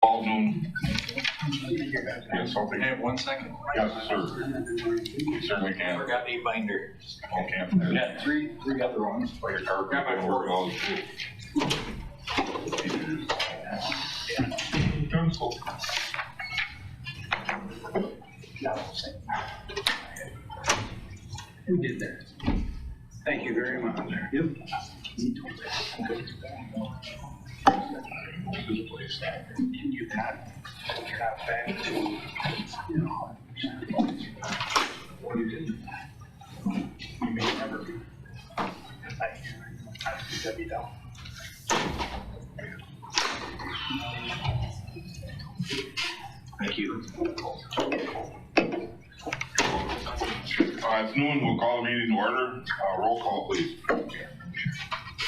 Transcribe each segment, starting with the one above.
Baldwin. Yes, something. Hey, 1 second. Yes, sir. You certainly can. Forgot a binder. Okay. Yeah, three other ones. By your car. Got my work all We did that. Thank you very much. Yep. You got back to, you know, what you did. You may never be. I think that'd be down. Thank you. It's noon. We'll call the meeting to order. Roll call, please.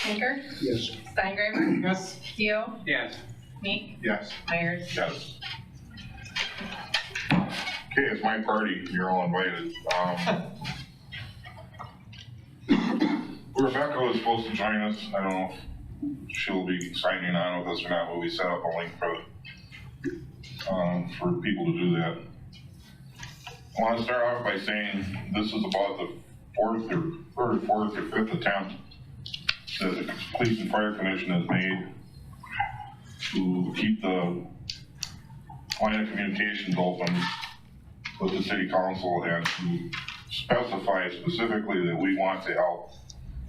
Anchor? Yes. Steingraber? Yes. Keo? Yes. Meek? Yes. Myers? Yes. Okay, it's my party. You're all invited. Rebecca was supposed to join us. I don't know if she'll be signing on with us or not, but we set up a link for people to do that. I want to start off by saying this is about the fourth or fifth attempt that the Police and Fire Commission has made to keep the line of communications open with the City Council and to specify specifically that we want to help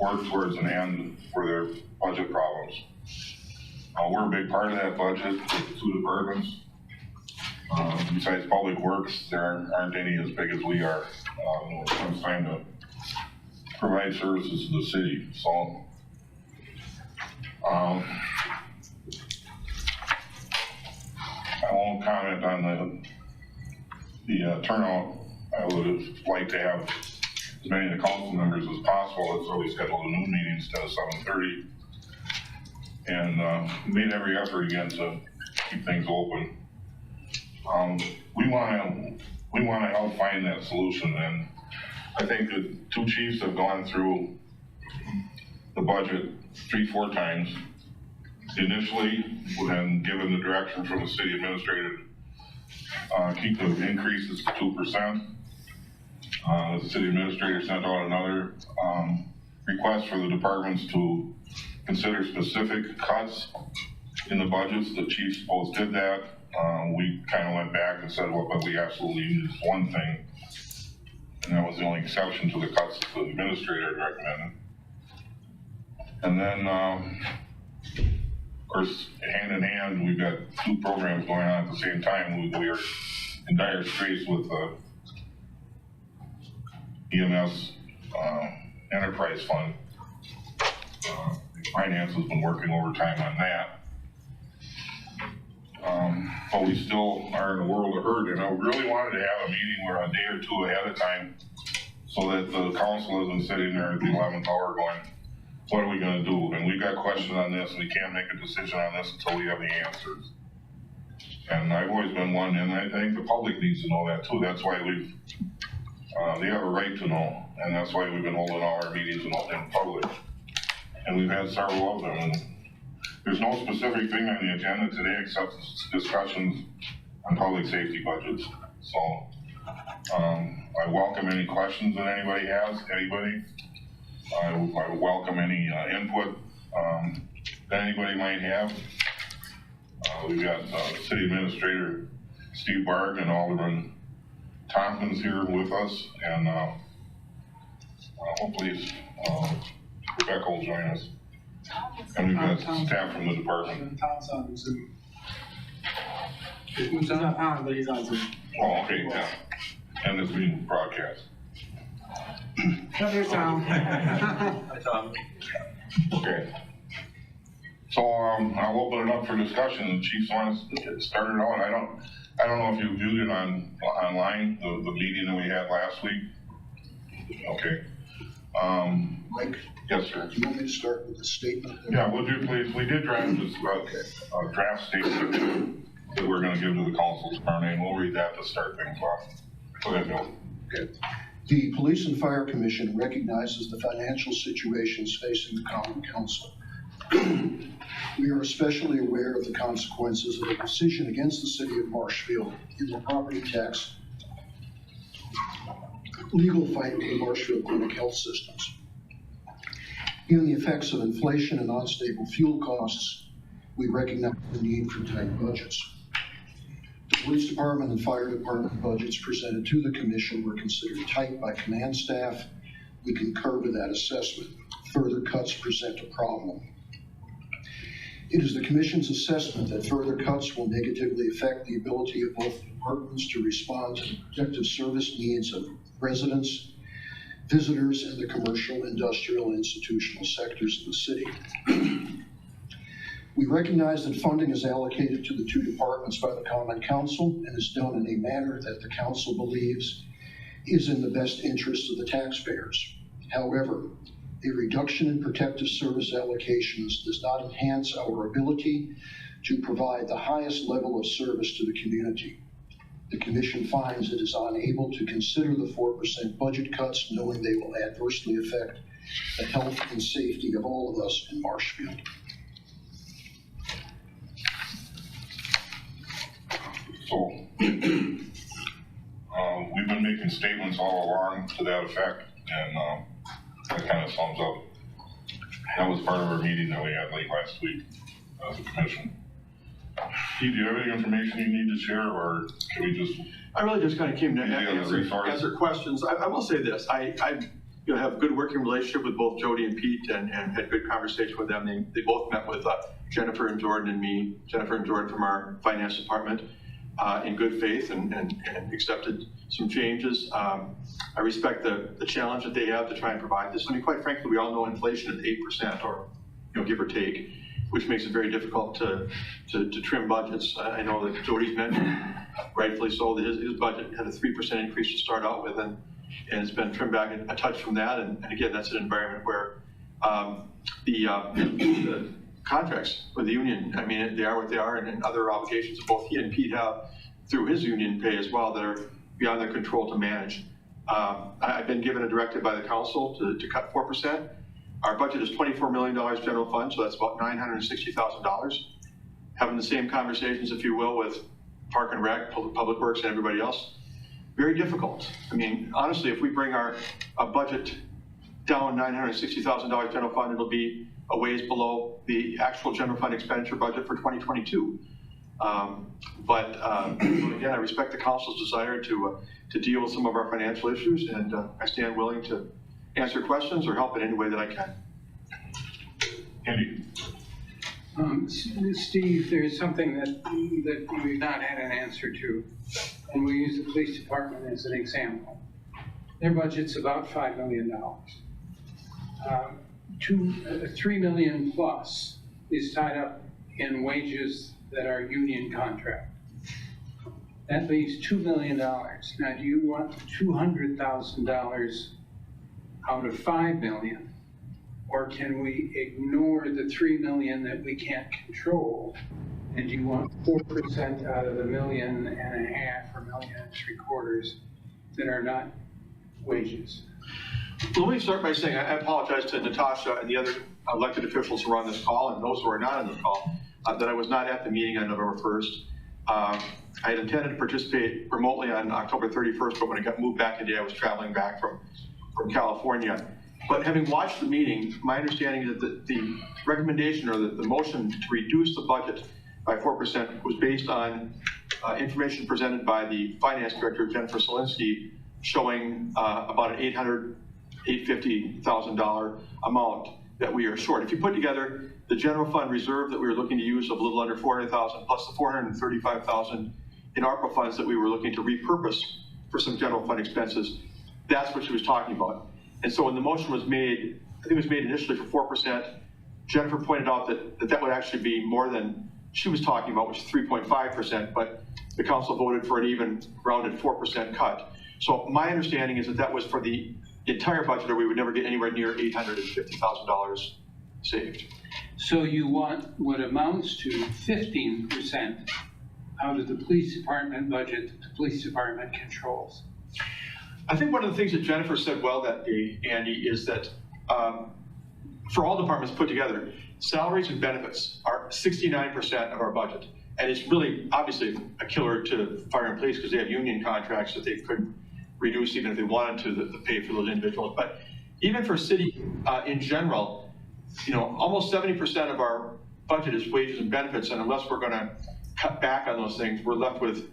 work towards an end for their budget problems. We're a big part of that budget with the two departments. Besides Public Works, there aren't any as big as we are when it comes time to provide services to the city. So, I won't comment on the turnout. I would have liked to have as many of the council members as possible. That's why we scheduled a noon meeting instead of 7:30. And made every effort again to keep things open. We want to help find that solution, and I think the two chiefs have gone through the budget 3-4 times. Initially, when given the direction from the city administrator, keep the increases to 2%. The city administrator sent out another request for the departments to consider specific cuts in the budgets. The chiefs both did that. We kind of went back and said, well, but we absolutely need this one thing. And that was the only exception to the cuts that the administrator recommended. And then, of course, hand in hand, we've got two programs going on at the same time. We are in dire straits with EMS Enterprise Fund. Finance has been working overtime on that. But we still are in a world of hurt, and I really wanted to have a meeting where a day or two ahead of time so that the council isn't sitting there at the 11th hour going, what are we going to do? And we've got questions on this, and we can't make a decision on this until we have the answers. And I've always been one, and I think the public needs to know that too. That's why they have a right to know, and that's why we've been holding all our meetings in public. And we've had several of them. And there's no specific thing on the agenda today except discussions on public safety budgets. So I welcome any questions that anybody has. I welcome any input that anybody might have. We've got City Administrator Steve Barg and Alderman Tompkins here with us, and hopefully Rebecca will join us. And we've got staff from the department. Tom's on Zoom. He's not on, but he's on Zoom. Oh, okay, yeah. And it's being broadcast. There's Tom. Hi, Tom. Okay. So I'll open it up for discussion. The chiefs want us to get started on. I don't know if you viewed it online, the meeting that we had last week. Okay. Mike? Yes, sir. Do you want me to start with a statement? Yeah, would you please? We did draft this draft statement that we're going to give to the council tomorrow night, and we'll read that to start things off. Go ahead, Bill. Okay. The Police and Fire Commission recognizes the financial situations facing the Common Council. We are especially aware of the consequences of a decision against the city of Marshfield in the property tax legal fight with the Marshfield Clinic Health Systems. Given the effects of inflation and unstable fuel costs, we recognize the need for tight budgets. The police department and fire department budgets presented to the commission were considered tight by command staff. We concur with that assessment. Further cuts present a problem. It is the commission's assessment that further cuts will negatively affect the ability of both departments to respond to the protective service needs of residents, visitors, and the commercial, industrial, and institutional sectors of the city. We recognize that funding is allocated to the two departments by the Common Council and is done in a manner that the council believes is in the best interest of the taxpayers. However, a reduction in protective service allocations does not enhance our ability to provide the highest level of service to the community. The commission finds it is unable to consider the 4% budget cuts, knowing they will adversely affect the health and safety of all of us in Marshfield. So, we've been making statements all along to that effect, and that kind of sums up. That was part of our meeting that we had late last week as a commission. Steve, do you have any information you need to share, or can we just? I really just kind of came to Yeah, answer questions. I will say this, I have a good working relationship with both Jody and Pete, and had good conversation with them. They both met with Jennifer and Jordan and me, Jennifer and Jordan from our finance department, in good faith, and accepted some changes. I respect the challenge that they have to try and provide this. I mean, quite frankly, we all know inflation is 8%, or give or take, which makes it very difficult to trim budgets. I know that Jody's mentioned, rightfully so, that his budget had a 3% increase to start out with, and it's been trimmed back a touch from that. And again, that's an environment where the contracts with the union, I mean, they are what they are, and other obligations that both he and Pete have through his union pay as well that are beyond their control to manage. I've been given a directive by the council to cut 4%. Our budget is $24 million general fund, so that's about $960,000. Having the same conversations, if you will, with Park and Rec, Public Works, and everybody else, very difficult. I mean, honestly, if we bring our budget down $960,000 general fund, it'll be a ways below the actual general fund expenditure budget for 2022. But again, I respect the council's desire to deal with some of our financial issues, and I stand willing to answer questions or help in any way that I can. Andy? Steve, there's something that we've not had an answer to, and we use the police department as an example. Their budget's about $5 million. $3 million plus is tied up in wages that are union contract. That leaves $2 million. Now, do you want $200,000 out of $5 million? Or can we ignore the $3 million that we can't control? And do you want 4% out of the $1.5 million or $1.75 million that are not wages? Well, let me start by saying I apologize to Natasha and the other elected officials who are on this call and those who are not on this call that I was not at the meeting on November 1st. I had intended to participate remotely on October 31st, but when it got moved back a day, I was traveling back from California. But having watched the meeting, my understanding is that the recommendation or the motion to reduce the budget by 4% was based on information presented by the finance director, Jennifer Solinsky, showing about an $850,000 amount that we are short. If you put together the general fund reserve that we were looking to use of a little under $400,000 plus the $435,000 in ARPA funds that we were looking to repurpose for some general fund expenses, that's what she was talking about. And so when the motion was made, I think it was made initially for 4%, Jennifer pointed out that would actually be more than she was talking about, which is 3.5%, but the council voted for an even rounded 4% cut. So my understanding is that was for the entire budget, or we would never get anywhere near $850,000 saved. So you want what amounts to 15% out of the police department budget that the police department controls. I think one of the things that Jennifer said well that day, Andy, is that for all departments put together, salaries and benefits are 69% of our budget. And it's really, obviously, a killer to fire and police because they have union contracts that they couldn't reduce even if they wanted to pay for those individuals. But even for city in general, almost 70% of our budget is wages and benefits, and unless we're going to cut back on those things, we're left with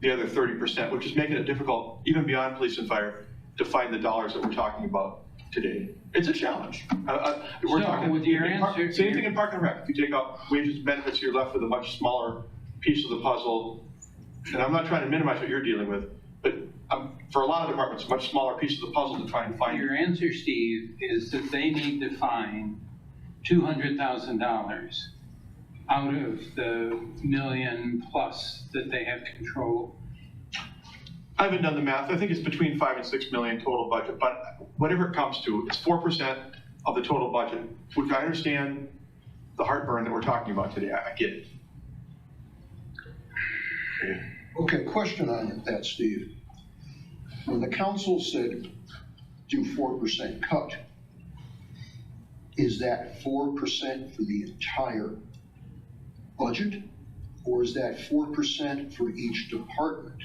the other 30%, which is making it difficult, even beyond police and fire, to find the dollars that we're talking about today. It's a challenge. We're So talking with your answer, same thing in Park and Rec. If you take out wages and benefits, you're left with a much smaller piece of the puzzle. And I'm not trying to minimize what you're dealing with, but for a lot of departments, a much smaller piece of the puzzle to try and find. your answer, Steve, is that they need to find $200,000 out of the million plus that they have control. I haven't done the math. I think it's between 5 and 6 million total budget, but whatever it comes to, it's 4% of the total budget, which I understand the heartburn that we're talking about today. I get it. Okay, question on that, Steve. When the council said do 4% cut, is that 4% for the entire budget? Or is that 4% for each department?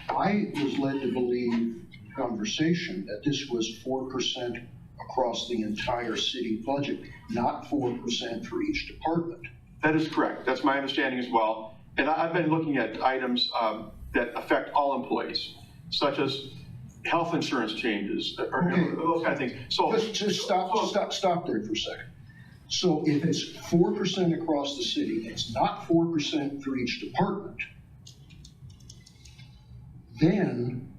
I was led to believe in conversation that this was 4% across the entire city budget, not 4% for each department. That is correct. That's my understanding as well. And I've been looking at items that affect all employees, such as health insurance changes, or those kind of things. So Just stop there for a second. So if it's 4% across the city, it's not 4% for each department, then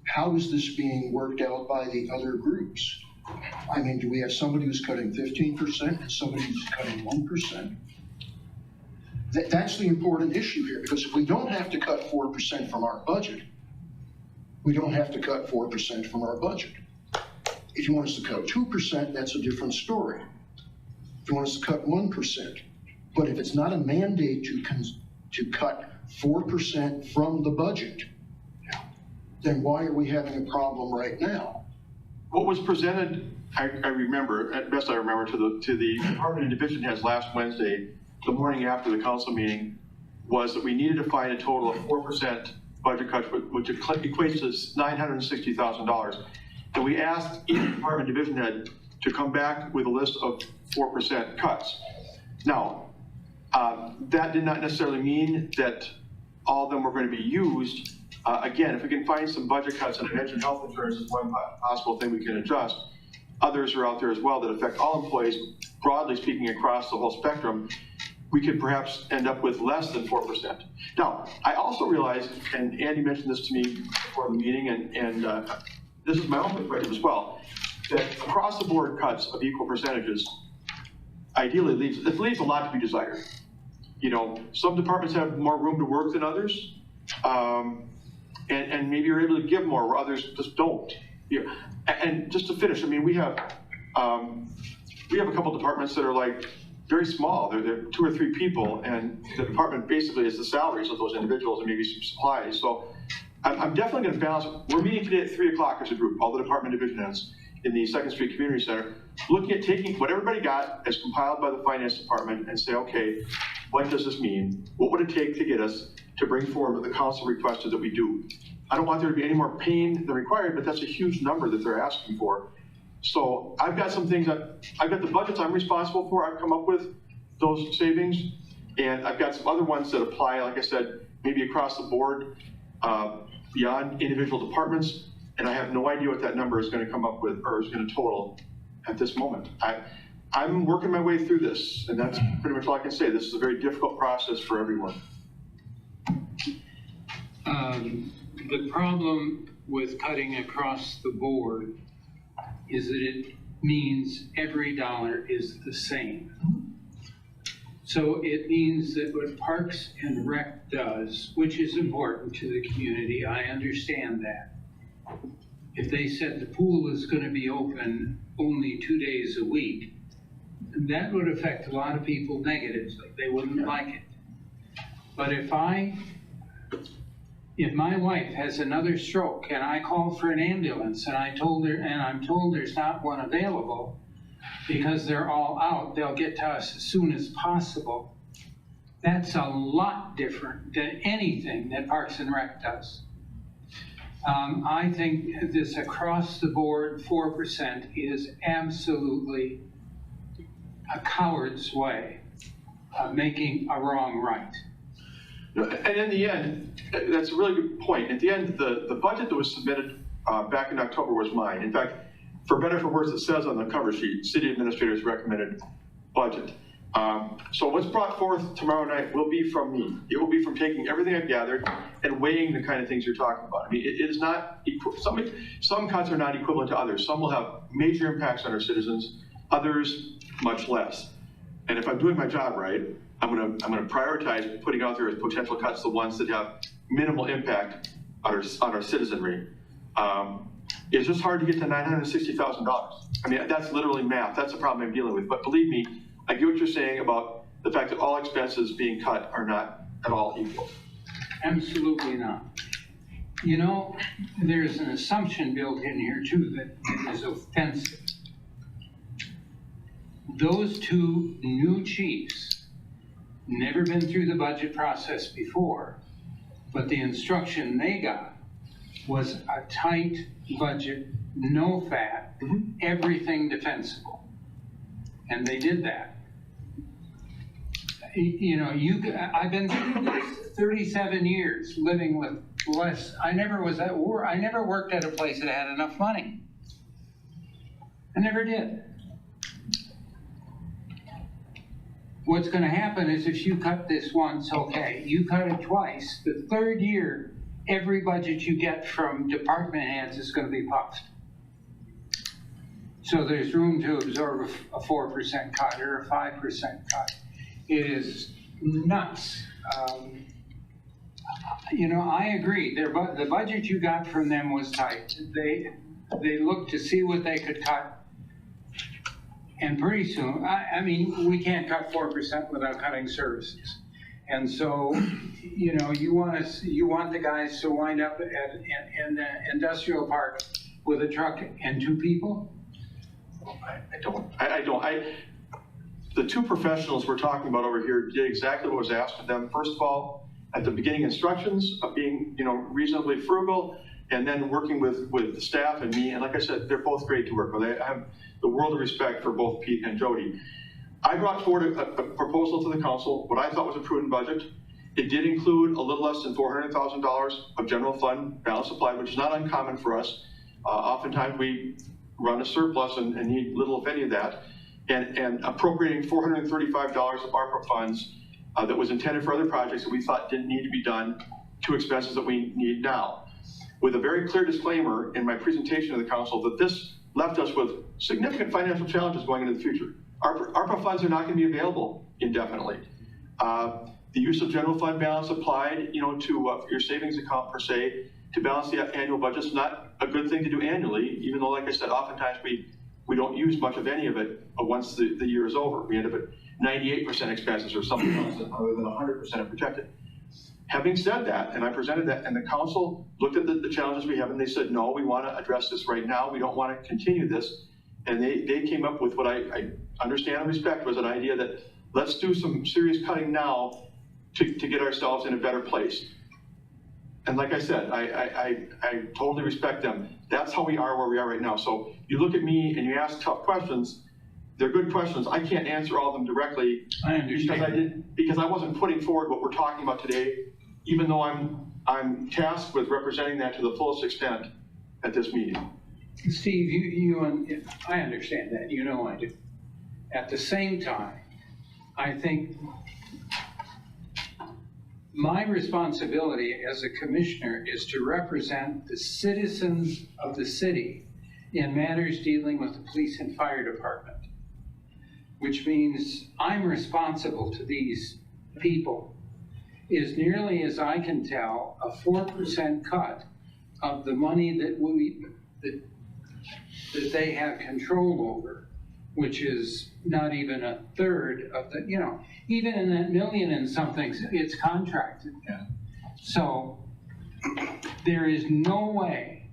how is this being worked out by the other groups? I mean, do we have somebody who's cutting 15% and somebody who's cutting 1%? That's the important issue here, because if we don't have to cut 4% from our budget, we don't have to cut 4% from our budget. If you want us to cut 2%, that's a different story. If you want us to cut 1%, but if it's not a mandate to cut 4% from the budget, then why are we having a problem right now? what was presented, I remember, at best I remember, to the department and division heads last Wednesday, the morning after the council meeting, was that we needed to find a total of 4% budget cuts, which equates to $960,000. And we asked each department division head to come back with a list of 4% cuts. Now, that did not necessarily mean that all of them were going to be used. Again, if we can find some budget cuts, and I mentioned health insurance is one possible thing we can adjust. Others are out there as well that affect all employees, broadly speaking, across the whole spectrum. We could perhaps end up with less than 4%. Now, I also realize, and Andy mentioned this to me before the meeting, and this is my own perspective as well, that across the board cuts of equal percentages ideally leaves a lot to be desired. You know, some departments have more room to work than others, and maybe you're able to give more where others just don't. Yeah. And just to finish, I mean, we have a couple departments that are like very small. They're 2 or 3 people, and the department basically is the salaries of those individuals and maybe some supplies. So I'm definitely going to balance. We're meeting today at 3 o'clock as a group, all the department division heads in the 2nd Street Community Center, looking at taking what everybody got as compiled by the finance department and say, okay, what does this mean? What would it take to get us to bring forward what the council requested that we do? I don't want there to be any more pain than required, but that's a huge number that they're asking for. So I've got some things I've got the budgets I'm responsible for. I've come up with those savings, and I've got some other ones that apply, like I said, maybe across the board, beyond individual departments, and I have no idea what that number is going to come up with or is going to total at this moment. I'm working my way through this, and that's pretty much all I can say. This is a very difficult process for everyone. The problem with cutting across the board is that it means every dollar is the same. So it means that what Parks and Rec does, which is important to the community, I understand that. If they said the pool is going to be open only 2 days a week, that would affect a lot of people negatively. They wouldn't like it. But if my wife has another stroke and I call for an ambulance and I'm told there's not one available, because they're all out, they'll get to us as soon as possible. That's a lot different than anything that Parks and Rec does. I think this across-the-board 4% is absolutely a coward's way of making a wrong right. And in the end, that's a really good point. At the end, the budget that was submitted back in October was mine. In fact, for better or for worse, it says on the cover sheet, city administrator's recommended budget. So what's brought forth tomorrow night will be from me. It will be from taking everything I've gathered and weighing the kind of things you're talking about. I mean, it is not, some cuts are not equivalent to others. Some will have major impacts on our citizens, others much less. And if I'm doing my job right, I'm gonna prioritize putting out there as potential cuts the ones that have minimal impact on our citizenry. It's just hard to get to $960,000. I mean, that's literally math. That's the problem I'm dealing with. But believe me, I get what you're saying about the fact that all expenses being cut are not at all equal. Absolutely not. You know, there's an assumption built in here too that is offensive. Those two new chiefs, never been through the budget process before, but the instruction they got was a tight budget, no fat, everything defensible. And they did that. You know, I've been through this 37 years living with less. I never worked at a place that had enough money. I never did. What's going to happen is if you cut this once, okay. You cut it twice. The third year, every budget you get from department heads is going to be puffed. So there's room to absorb a 4% cut or a 5% cut. It is nuts. You know, I agree. The budget you got from them was tight. They looked to see what they could cut. And pretty soon, I mean, we can't cut 4% without cutting services. And so, you know, you want the guys to wind up in the industrial park with a truck and 2 people? I don't. The 2 professionals we're talking about over here did exactly what was asked of them. First of all, at the beginning instructions of being, you know, reasonably frugal, and then working with the staff and me. And like I said, they're both great to work with. I have the world of respect for both Pete and Jody. I brought forward a proposal to the council, what I thought was a prudent budget. It did include a little less than $400,000 of general fund balance applied, which is not uncommon for us. Oftentimes we run a surplus and need little, if any, of that. And appropriating $435 of ARPA funds that was intended for other projects that we thought didn't need to be done to expenses that we need now. With a very clear disclaimer in my presentation to the council that this left us with significant financial challenges going into the future. ARPA funds are not going to be available indefinitely. The use of general fund balance applied, you know, to your savings account per se, to balance the annual budget is not a good thing to do annually, even though, like I said, oftentimes we don't use much of any of it once the year is over. We end up at 98% expenses or something else other than 100% are protected. Having said that, and I presented that, and the council looked at the challenges we have, and they said, no, we want to address this right now. We don't want to continue this. And they came up with what I understand and respect was an idea that let's do some serious cutting now to get ourselves in a better place. And like I said, I totally respect them. That's how we are where we are right now. So you look at me and you ask tough questions. They're good questions. I can't answer all of them directly. I understand. Because I wasn't putting forward what we're talking about today, even though I'm tasked with representing that to the fullest extent at this meeting. Steve, I understand that. You know I do. At the same time, I think my responsibility as a commissioner is to represent the citizens of the city in matters dealing with the police and fire department, which means I'm responsible to these people. As nearly as I can tell, a 4% cut of the money that they have control over, which is not even a third of the, you know, even in that million and something, it's contracted. Yeah. So there is no way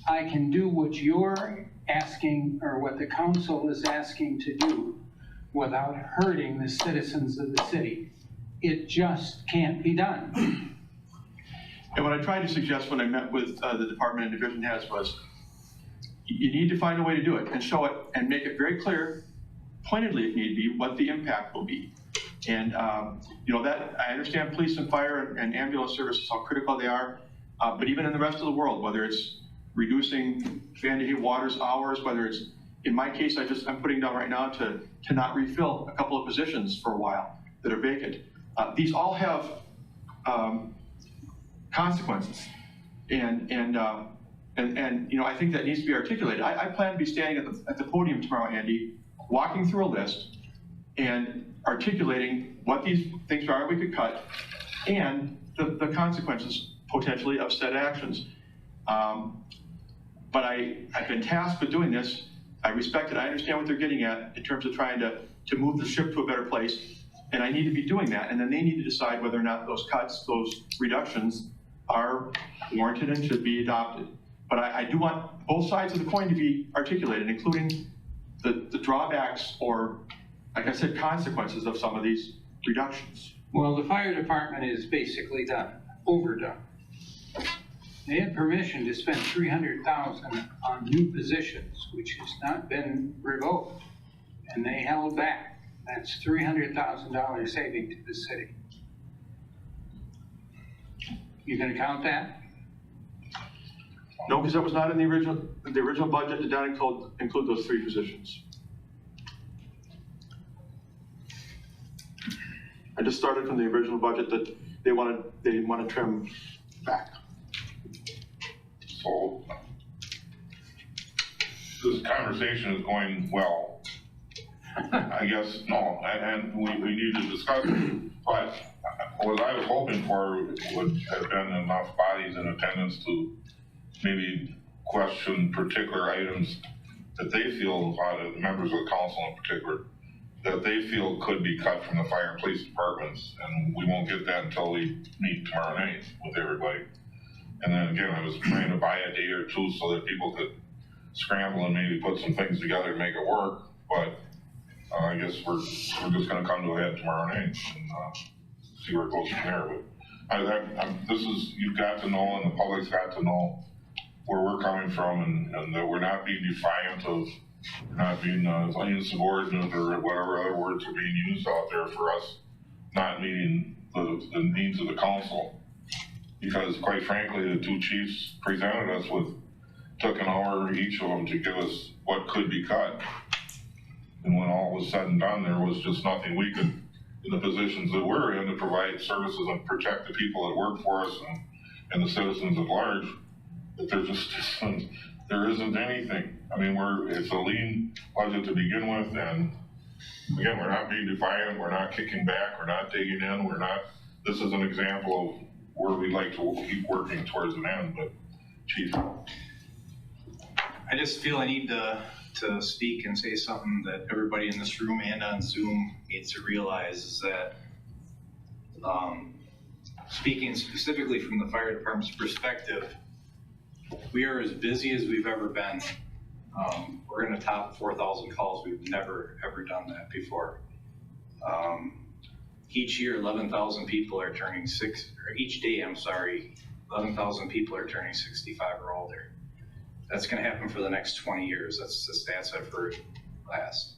I can do what you're asking, or what the council is asking to do without hurting the citizens of the city. It just can't be done. And what I tried to suggest when I met with the department and division heads was, you need to find a way to do it and show it and make it very clear, pointedly if need be, what the impact will be. And you know, that I understand police and fire and ambulance services, how critical they are, but even in the rest of the world, whether it's reducing Van Water's hours, whether it's, in my case, I'm putting down right now to not refill a couple of positions for a while that are vacant. These all have consequences, and you know, I think that needs to be articulated. I plan to be standing at the podium tomorrow, Andy, walking through a list and articulating what these things are we could cut and the consequences potentially of said actions. But I've been tasked with doing this. I respect it. I understand what they're getting at in terms of trying to move the ship to a better place. And I need to be doing that. And then they need to decide whether or not those cuts, those reductions are warranted and should be adopted. But I do want both sides of the coin to be articulated, including the drawbacks or, like I said, consequences of some of these reductions. Well, the fire department is basically done, overdone. They had permission to spend $300,000 on new positions, which has not been revoked, and they held back. That's $300,000 saving to the city. You gonna count that? No, because that was not in the original budget. Did not include those 3 positions. I just started from the original budget that they want to trim back. So this conversation is going well. I guess, no, and we need to discuss it. But what I was hoping for would have been enough bodies in attendance to maybe question particular items that they feel, a lot of members of the council in particular, that they feel could be cut from the fire and police departments. And we won't get that until we meet tomorrow night with everybody. And then again, I was trying to buy a day or two so that people could scramble and maybe put some things together to make it work. But I guess we're just gonna come to a head tomorrow night and see where it goes from there. But this is, you've got to know, and the public's got to know where we're coming from, and that we're not being defiant of, not being insubordinate or whatever other words are being used out there for us not meeting the needs of the council. Because quite frankly, the 2 chiefs presented us with, took an hour each of them to give us what could be cut. And when all was said and done, there was just nothing we could, in the positions that we're in, to provide services and protect the people that work for us and the citizens at large, that there just isn't, there isn't anything. I mean, it's a lean budget to begin with, and again, we're not being defiant, we're not kicking back, we're not digging in, this is an example of where we like to keep working towards an end. But Chief. I just feel I need to speak and say something that everybody in this room and on Zoom needs to realize, is that speaking specifically from the fire department's perspective, we are as busy as we've ever been. We're going to top 4,000 calls. We've never, ever done that before. Each year, 11,000 people are turning each day, 11,000 people are turning 65 or older. That's going to happen for the next 20 years. That's the stats I've heard last.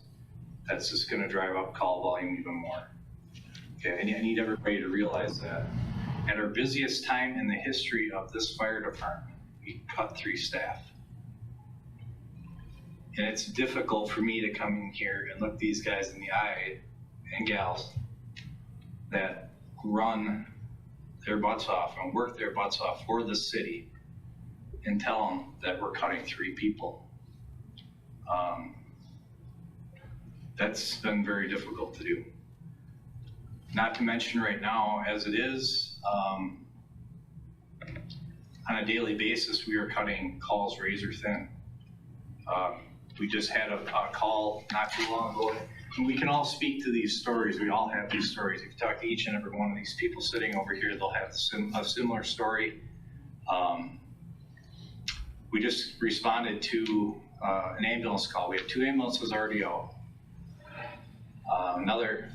That's just going to drive up call volume even more. Okay, I need everybody to realize that. At our busiest time in the history of this fire department, we cut 3 staff. And it's difficult for me to come in here and look these guys in the eye, and gals, that run their butts off and work their butts off for the city, and tell them that we're cutting 3 people. That's been very difficult to do. Not to mention right now, as it is, on a daily basis, we are cutting calls razor thin. We just had a call not too long ago, and we can all speak to these stories. We all have these stories. If you talk to each and every one of these people sitting over here, they'll have a similar story. We just responded to an ambulance call. We have 2 ambulances already out. Another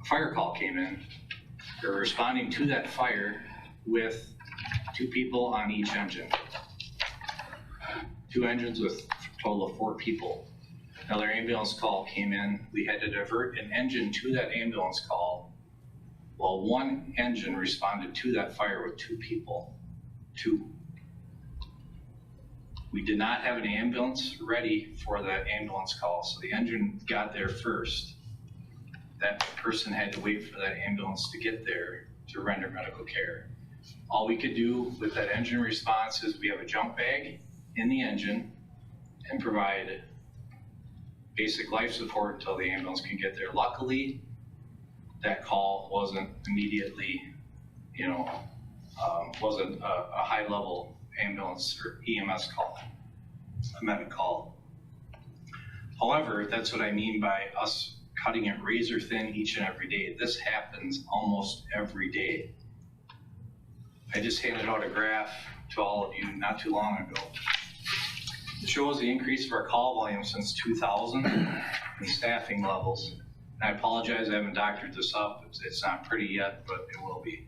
fire call came in. They're responding to that fire with 2 people on each engine. 2 engines with a total of 4 people. Another ambulance call came in. We had to divert an engine to that ambulance call while 1 engine responded to that fire with 2 people. 2. We did not have an ambulance ready for that ambulance call, so the engine got there first. That person had to wait for that ambulance to get there to render medical care. All we could do with that engine response is we have a jump bag in the engine and provide basic life support until the ambulance can get there. Luckily, that call wasn't immediately, wasn't a high-level ambulance or EMS call, a medic call. However, that's what I mean by us cutting it razor thin each and every day. This happens almost every day. I just handed out a graph to all of you not too long ago. It shows the increase of our call volume since 2000 and staffing levels. And I apologize, I haven't doctored this up. It's not pretty yet, but it will be.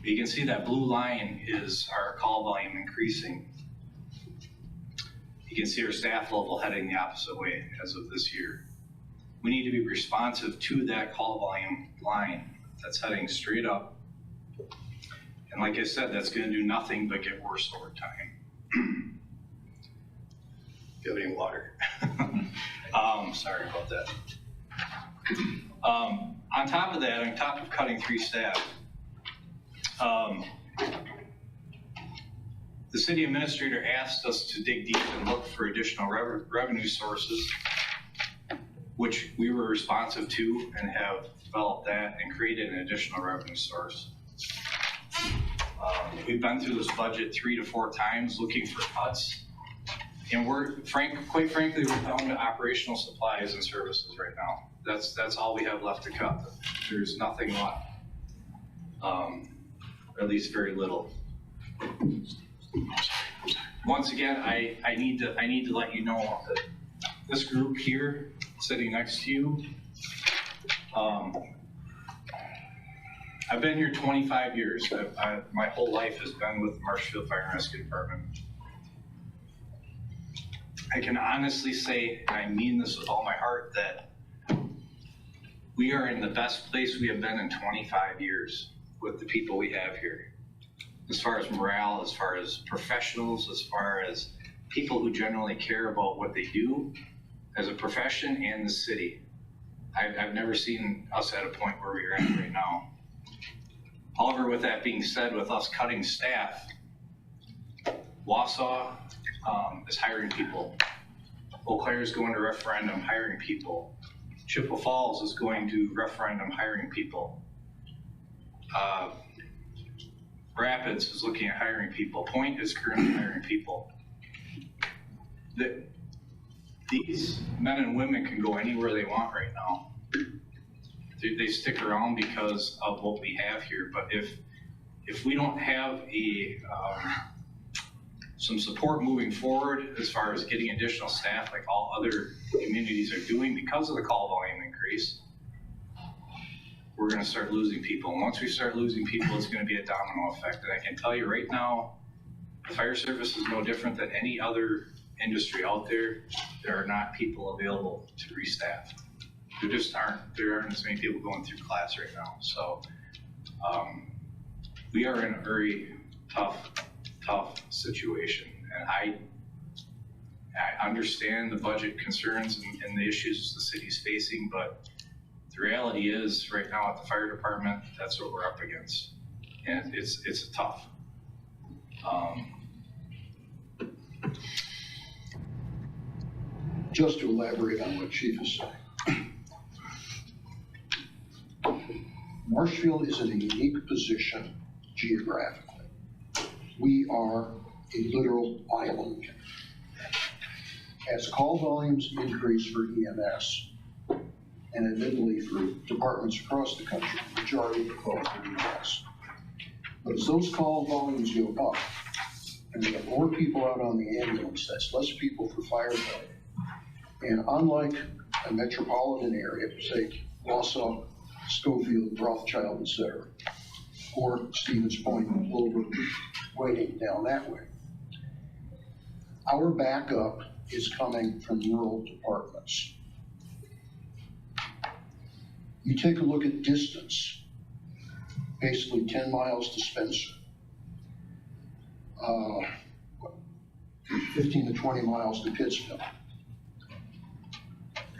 You can see that blue line is our call volume increasing. You can see our staff level heading the opposite way as of this year. We need to be responsive to that call volume line that's heading straight up. And like I said, that's going to do nothing but get worse over time. Do you have any water? Sorry about that. On top of that, on top of cutting 3 staff, the city administrator asked us to dig deep and look for additional revenue sources, which we were responsive to and have developed that and created an additional revenue source. We've been through this budget 3 to 4 times looking for cuts, and quite frankly, we're down to operational supplies and services right now. That's all we have left to cut. There's nothing left, or at least very little. Once again, I need to let you know that this group here, sitting next to you, I've been here 25 years. My whole life has been with the Marshfield Fire and Rescue Department. I can honestly say, and I mean this with all my heart, that we are in the best place we have been in 25 years with the people we have here. As far as morale, as far as professionals, as far as people who generally care about what they do as a profession and the city. I've never seen us at a point where we are at right now. However, with that being said, with us cutting staff, Wausau is hiring people. Eau Claire is going to referendum hiring people. Chippewa Falls is going to referendum hiring people. Rapids is looking at hiring people. Point is currently hiring people. These men and women can go anywhere they want right now. They stick around because of what we have here. But if we don't have some support moving forward as far as getting additional staff like all other communities are doing because of the call volume increase, we're going to start losing people. And once we start losing people, it's going to be a domino effect. And I can tell you right now, the fire service is no different than any other industry out there. There are not people available to restaff. There just aren't. There aren't as many people going through class right now. So we are in a very tough situation. And I understand the budget concerns and the issues the city's facing, but the reality is right now at the fire department, that's what we're up against. And it's tough. Just to elaborate on what Chief is saying. Marshfield is in a unique position geographically. We are a literal island. As call volumes increase for EMS, and admittedly for departments across the country, the majority of the calls are EMS. But as those call volumes go up, and we have more people out on the ambulance, that's less people for firefighting. And unlike a metropolitan area, say Wausau, Schofield, Rothschild, et cetera, or Stevens Point, Clover, Whiting down that way, our backup is coming from rural departments. You take a look at distance, basically 10 miles to Spencer, 15 to 20 miles to Pittsfield.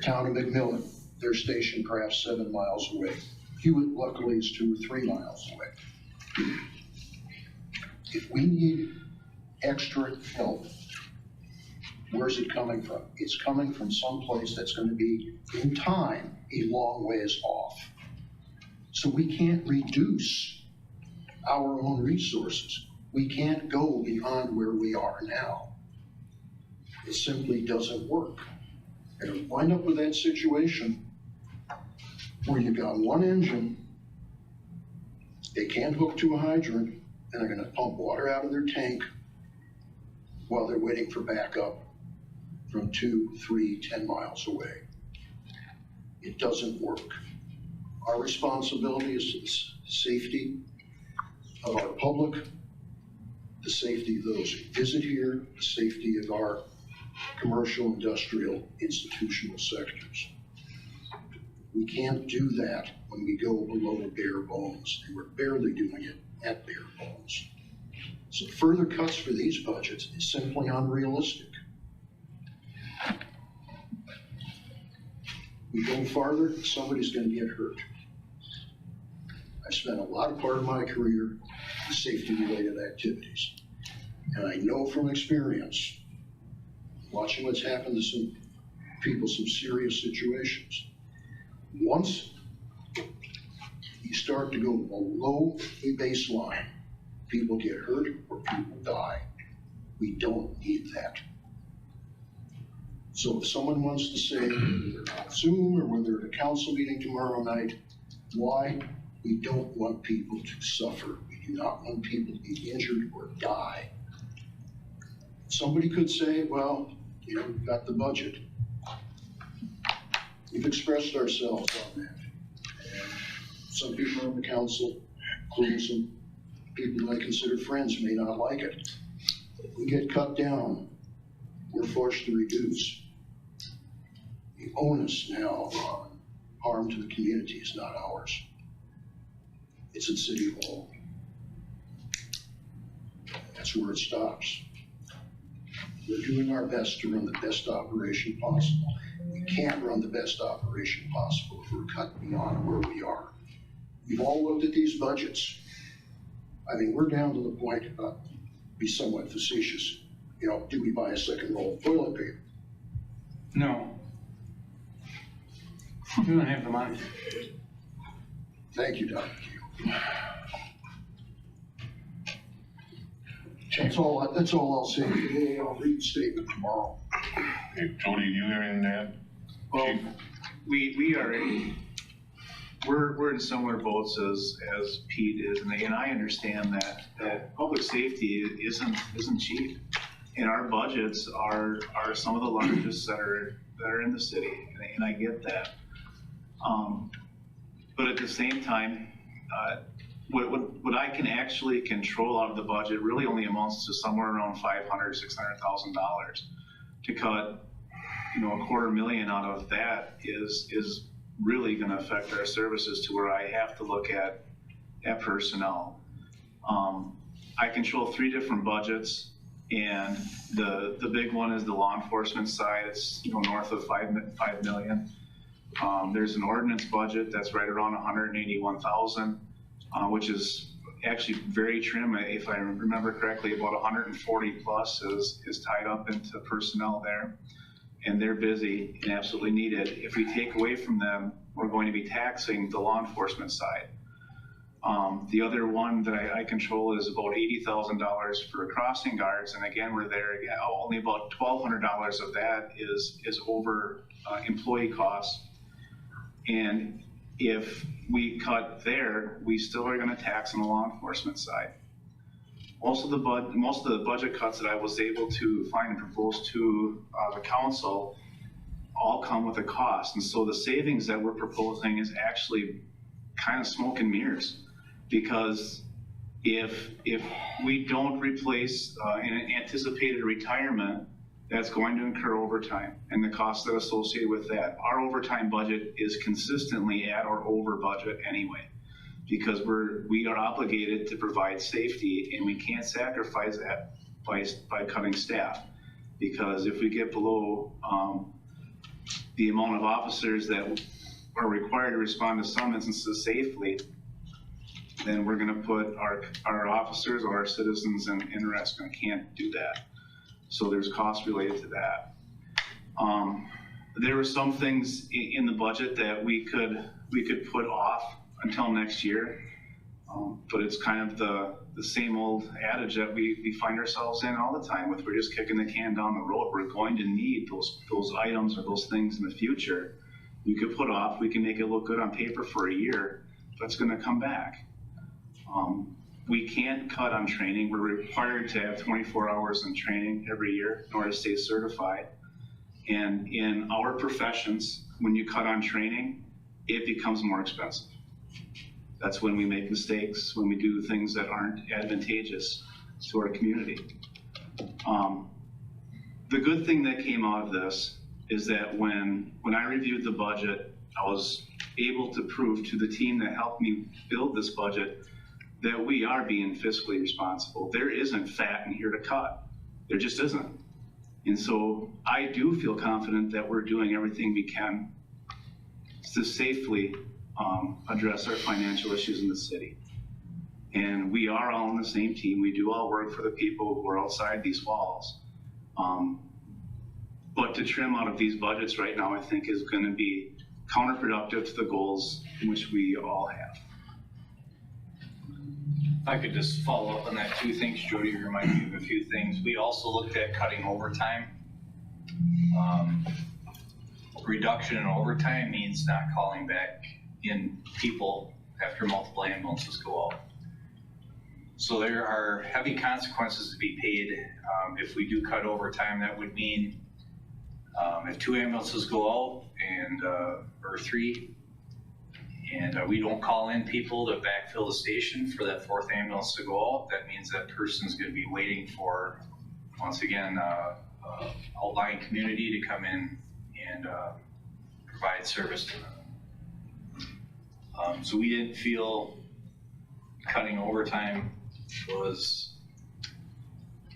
Town of McMillan, their station perhaps 7 miles away. Hewitt luckily is 2 or 3 miles away. If we need extra help, where's it coming from? It's coming from someplace that's going to be, in time, a long ways off. So we can't reduce our own resources. We can't go beyond where we are now. It simply doesn't work. And wind up with that situation where you've got one engine, they can't hook to a hydrant, and they're gonna pump water out of their tank while they're waiting for backup from 2, 3, 10 miles away. It doesn't work. Our responsibility is to the safety of our public, the safety of those who visit here, the safety of our commercial, industrial, institutional sectors. We can't do that when we go below bare bones, and we're barely doing it at bare bones. So further cuts for these budgets is simply unrealistic. We go farther, somebody's going to get hurt. I spent a lot of part of my career in safety-related activities, and I know from experience, watching what's happened to some people, some serious situations. Once you start to go below a baseline, people get hurt or people die. We don't need that. So if someone wants to say, whether on Zoom or whether at a council meeting tomorrow night, why? We don't want people to suffer. We do not want people to be injured or die. Somebody could say, well, you know, we've got the budget. We've expressed ourselves on that. And some people on the council, including some people that I consider friends, may not like it. If we get cut down, we're forced to reduce. The onus now on harm to the community is not ours. It's at City Hall. That's where it stops. We're doing our best to run the best operation possible. We can't run the best operation possible if we're cut beyond where we are. We've all looked at these budgets. I mean, we're down to the point, be somewhat facetious, you know, do we buy a second roll of toilet paper? No. You don't have the money. Thank you, Dr. Keel. That's all I'll say today. I'll read the statement tomorrow. Hey, Jody, do you have anything to add? Well, Chief? we're in similar boats as Pete is, and I understand that public safety isn't cheap. And our budgets are some of the largest that are in the city, and I get that. But at the same time, what I can actually control out of the budget really only amounts to somewhere around $500,000, $600,000. To cut, you know, $250,000 out of that is really going to affect our services to where I have to look at personnel. I control 3 different budgets, and the big one is the law enforcement side. It's, you know, north of $5 million. There's an ordinance budget that's right around $181,000, which is actually very trim. If I remember correctly, about 140 plus is tied up into personnel there, and they're busy and absolutely needed. If we take away from them, we're going to be taxing the law enforcement side. The other one that I control is about $80,000 for crossing guards, and again, we're there again. Only about $1,200 of that is over employee costs, and if we cut there, we still are going to tax on the law enforcement side. Most of the budget cuts that I was able to find and propose to the council all come with a cost. And so the savings that we're proposing is actually kind of smoke and mirrors. Because if we don't replace an anticipated retirement, that's going to incur overtime and the costs that are associated with that. Our overtime budget is consistently at or over budget anyway, because we are obligated to provide safety, and we can't sacrifice that by cutting staff. Because if we get below the amount of officers that are required to respond to some instances safely, then we're going to put our officers or our citizens in risk, and can't do that. So there's costs related to that. There were some things in the budget that we could put off until next year, but it's kind of the same old adage that we find ourselves in all the time with, we're just kicking the can down the road. We're going to need those items or those things in the future. We could put off, we can make it look good on paper for a year, but it's going to come back. We can't cut on training. We're required to have 24 hours in training every year in order to stay certified. And in our professions, when you cut on training, it becomes more expensive. That's when we make mistakes, when we do things that aren't advantageous to our community. The good thing that came out of this is that when I reviewed the budget, I was able to prove to the team that helped me build this budget that we are being fiscally responsible. There isn't fat in here to cut. There just isn't. And so I do feel confident that we're doing everything we can to safely address our financial issues in the city. And we are all on the same team. We do all work for the people who are outside these walls. But to trim out of these budgets right now, I think is going to be counterproductive to the goals in which we all have. If I could just follow up on that too. Thanks, Jody, reminded me of a few things. We also looked at cutting overtime. Reduction in overtime means not calling back in people after multiple ambulances go out. So there are heavy consequences to be paid. If we do cut overtime, that would mean if 2 ambulances go out and or 3, and we don't call in people to backfill the station for that 4th ambulance to go out, that means that person's going to be waiting for, once again, outlying community to come in and provide service to them. So we didn't feel cutting overtime was,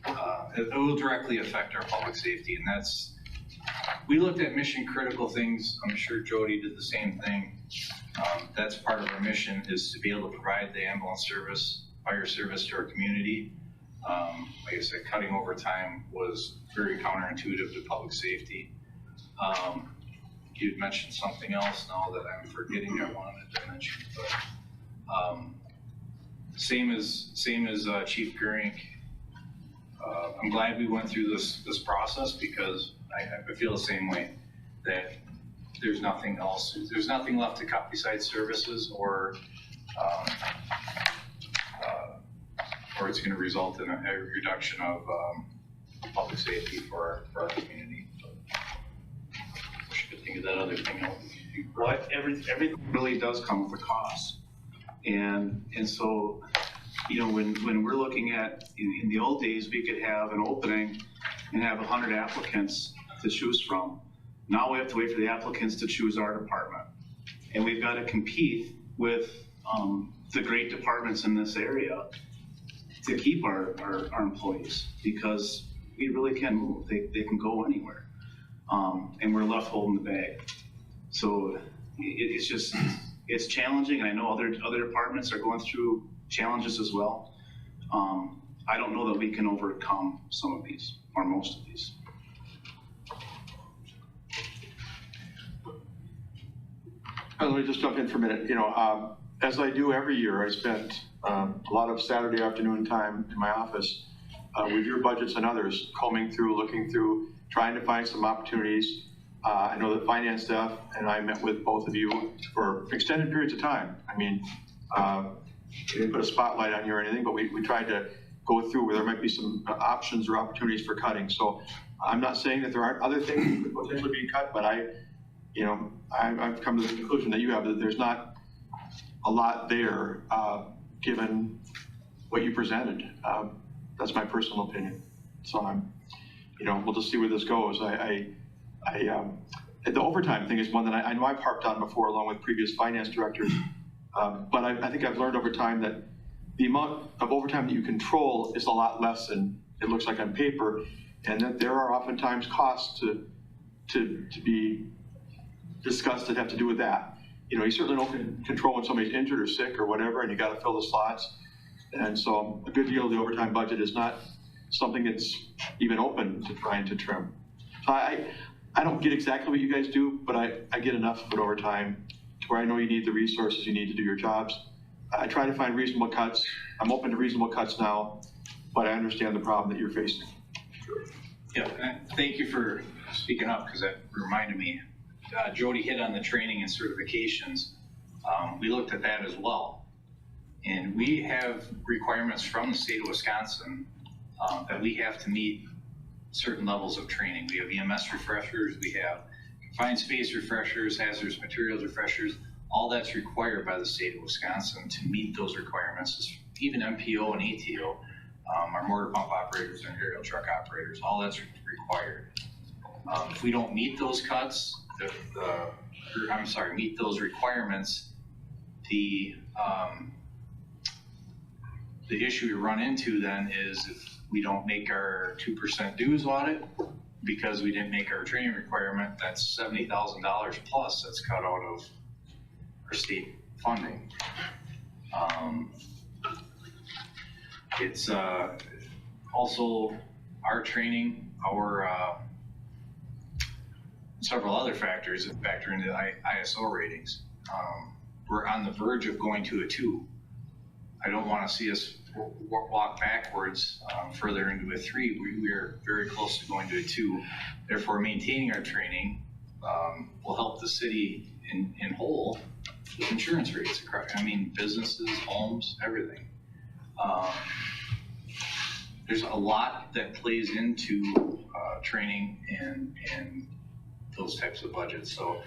it will directly affect our public safety, and that's, we looked at mission critical things. I'm sure Jody did the same thing. That's part of our mission, is to be able to provide the ambulance service, fire service to our community. Like I said, cutting overtime was very counterintuitive to public safety. You'd mentioned something else now that I'm forgetting I wanted to mention, but same as Chief Goering. I'm glad we went through this process, because I feel the same way, that there's nothing else. There's nothing left to cut besides services, or it's going to result in a reduction of public safety for our community. I wish I could think of that other thing. Well, everything really does come with a cost, and so, you know, when we're looking at, in the old days, we could have an opening and have 100 applicants to choose from. Now we have to wait for the applicants to choose our department. And we've got to compete with the great departments in this area to keep our employees, because we really can move. They can go anywhere. And we're left holding the bag. So it's challenging. I know other departments are going through challenges as well. I don't know that we can overcome some of these, or most of these. Let me just jump in for a minute. You know, as I do every year, I spent a lot of Saturday afternoon time in my office with your budgets and others, combing through, looking through, trying to find some opportunities. I know that finance staff and I met with both of you for extended periods of time. I mean, we didn't put a spotlight on you or anything, but we tried to go through where there might be some options or opportunities for cutting. So I'm not saying that there aren't other things that could potentially be cut, but I've come to the conclusion that you have, that there's not a lot there, given what you presented. That's my personal opinion. So we'll just see where this goes. The overtime thing is one that I know I've harped on before, along with previous finance directors. But I think I've learned over time that the amount of overtime that you control is a lot less than it looks like on paper, and that there are oftentimes costs to be discussed that have to do with that. You certainly don't control when somebody's injured or sick or whatever, and you got to fill the slots. And so a good deal of the overtime budget is not something that's even open to trying to trim. So I don't get exactly what you guys do, but I get enough of it over time to where I know you need the resources you need to do your jobs. I try to find reasonable cuts. I'm open to reasonable cuts now, but I understand the problem that you're facing. Yeah, and thank you for speaking up, because that reminded me. Jody hit on the training and certifications. We looked at that as well. And we have requirements from the state of Wisconsin that we have to meet certain levels of training. We have EMS refreshers, we have confined space refreshers, hazardous materials refreshers. All that's required by the state of Wisconsin to meet those requirements. Even MPO and ATO, our motor pump operators and aerial truck operators, all that's required. If we don't meet those cuts, meet those requirements, the issue you run into then is if we don't make our 2% dues audit because we didn't make our training requirement, that's $70,000 plus that's cut out of our state funding. It's also our training, our several other factors that factor into ISO ratings. We're on the verge of going to a 2. I don't want to see us walk backwards further into a 3. We are very close to going to a 2. Therefore, maintaining our training will help the city in whole with insurance rates. Businesses, homes, everything. There's a lot that plays into training and those types of budgets. So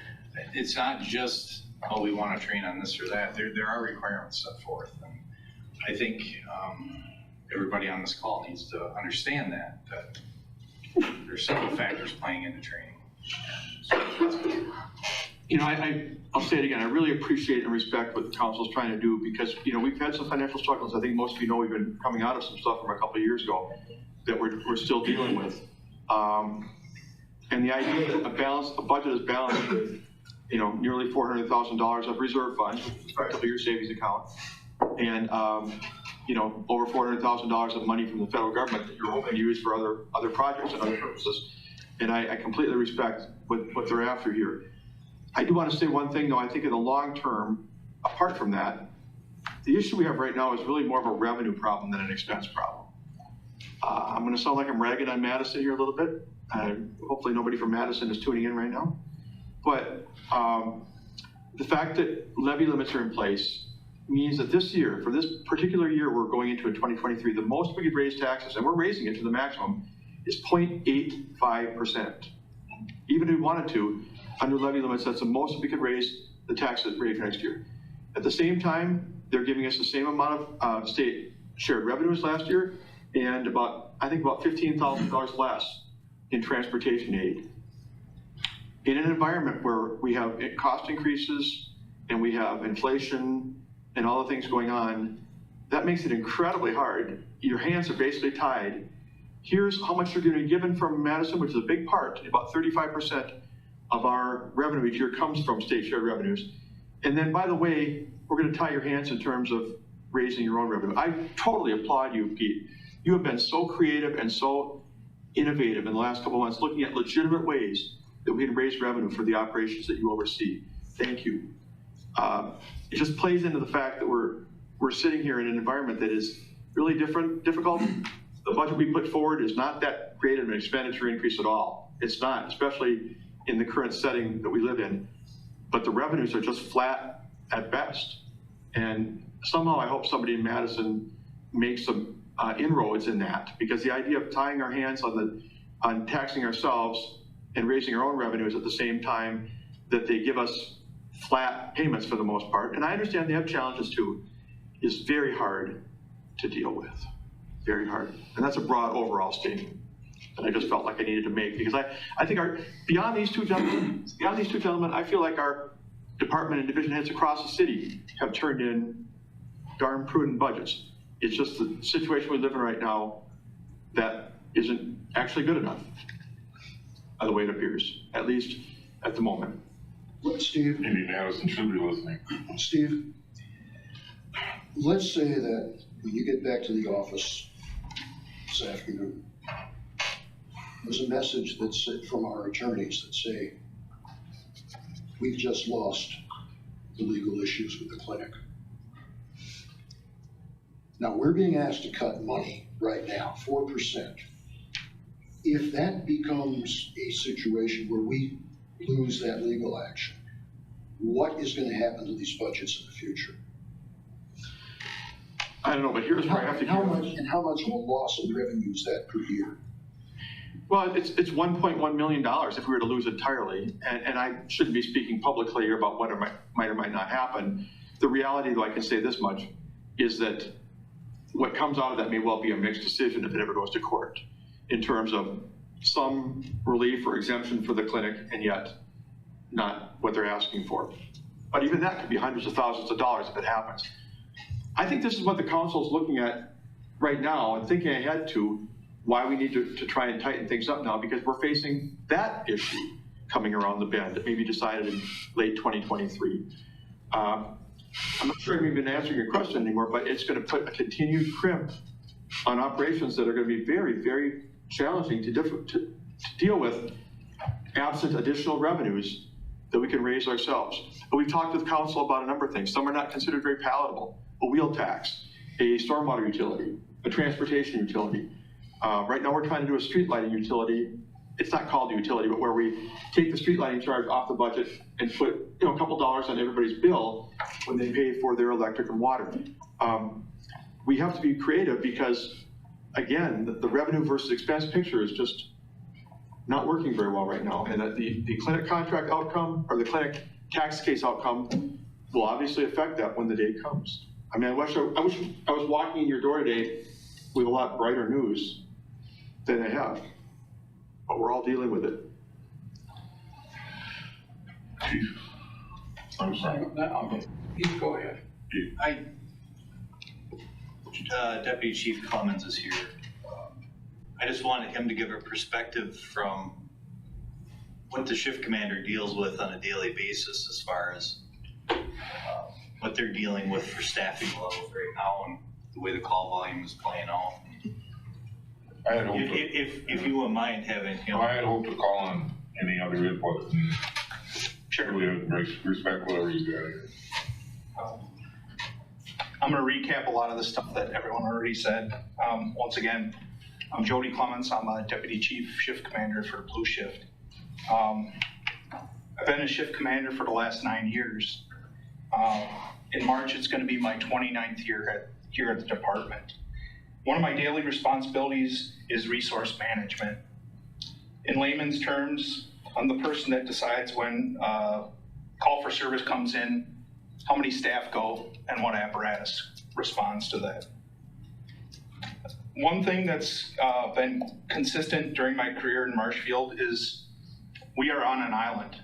it's not just, oh, we want to train on this or that. There are requirements set forth. And I think everybody on this call needs to understand that there's several factors playing into training. I'll say it again. I really appreciate and respect what the council is trying to do, because we've had some financial struggles. I think most of you know we've been coming out of some stuff from a couple of years ago that we're still dealing with. And the idea that a budget is balanced with nearly $400,000 of reserve funds, effectively your savings account, and over $400,000 of money from the federal government that you're hoping to use for other projects and other purposes. And I completely respect what they're after here. I do want to say one thing, though. I think in the long term, apart from that, the issue we have right now is really more of a revenue problem than an expense problem. I'm going to sound like I'm ragging on Madison here a little bit. Hopefully nobody from Madison is tuning in right now. But the fact that levy limits are in place means that this year, for this particular year we're going into in 2023, the most we could raise taxes, and we're raising it to the maximum, is 0.85%. Even if we wanted to, under levy limits, that's the most we could raise the tax rate for next year. At the same time, they're giving us the same amount of state shared revenues last year, and about $15,000 less in transportation aid. In an environment where we have cost increases and we have inflation and all the things going on, that makes it incredibly hard. Your hands are basically tied. Here's how much you're going to be given from Madison, which is a big part. About 35% of our revenue each year comes from state shared revenues. And then, by the way, we're going to tie your hands in terms of raising your own revenue. I totally applaud you, Pete. You have been so creative and so innovative in the last couple of months, looking at legitimate ways that we can raise revenue for the operations that you oversee. Thank you. It just plays into the fact that we're sitting here in an environment that is really difficult. The budget we put forward is not that great of an expenditure increase at all. It's not, especially in the current setting that we live in. But the revenues are just flat at best. And somehow I hope somebody in Madison makes some inroads in that, because the idea of tying our hands on on taxing ourselves and raising our own revenues at the same time that they give us flat payments for the most part, and I understand they have challenges too, is very hard to deal with, very hard. And that's a broad overall statement that I just felt like I needed to make, because I think beyond these two gentlemen, I feel like our department and division heads across the city have turned in darn prudent budgets. It's just the situation we live in right now that isn't actually good enough, by the way it appears, at least at the moment. Steve, Maybe Madison should be listening. Steve, let's say that when you get back to the office this afternoon, there's a message that's from our attorneys that say, we've just lost the legal issues with the clinic. Now, we're being asked to cut money right now, 4%. If that becomes a situation where we lose that legal action, what is going to happen to these budgets in the future? I don't know, but here's where I have to. How much of a loss of revenue is that per year? Well, it's $1.1 million if we were to lose entirely, and I shouldn't be speaking publicly about what might or might not happen. The reality, though, I can say this much, is that what comes out of that may well be a mixed decision if it ever goes to court, in terms of some relief or exemption for the clinic, and yet not what they're asking for. But even that could be hundreds of thousands of dollars if it happens. I think this is what the council is looking at right now and thinking ahead to why we need to try and tighten things up now, because we're facing that issue coming around the bend that may be decided in late 2023. I'm not sure I've even been answering your question anymore, but it's going to put a continued crimp on operations that are going to be very, very challenging to deal with absent additional revenues that we can raise ourselves. But we've talked with council about a number of things. Some are not considered very palatable. A wheel tax, a stormwater utility, a transportation utility. Right now we're trying to do a street lighting utility. It's not called a utility, but where we take the street lighting charge off the budget and put a couple dollars on everybody's bill when they pay for their electric and water. We have to be creative because, again, the revenue versus expense picture is just not working very well right now. And the clinic contract outcome, or the clinic tax case outcome, will obviously affect that when the day comes. I mean, I wish I was walking in your door today with a lot brighter news than I have, but we're all dealing with it. Chief, I'm sorry. You go ahead. Deputy Chief Clemens is here. I just wanted him to give a perspective from what the shift commander deals with on a daily basis as far as what they're dealing with for staffing levels right now and the way the call volume is playing out. I had hoped If you wouldn't mind having him. I had hoped to call on any other input. Sure. We respect whatever you got here. I'm going to recap a lot of the stuff that everyone already said. Once again, I'm Jody Clements. I'm a Deputy Chief Shift Commander for Blue Shift. I've been a shift commander for the last 9 years. In March, it's going to be my 29th year here at the department. One of my daily responsibilities is resource management. In layman's terms, I'm the person that decides when call for service comes in, how many staff go, and what apparatus responds to that. One thing that's been consistent during my career in Marshfield is we are on an island.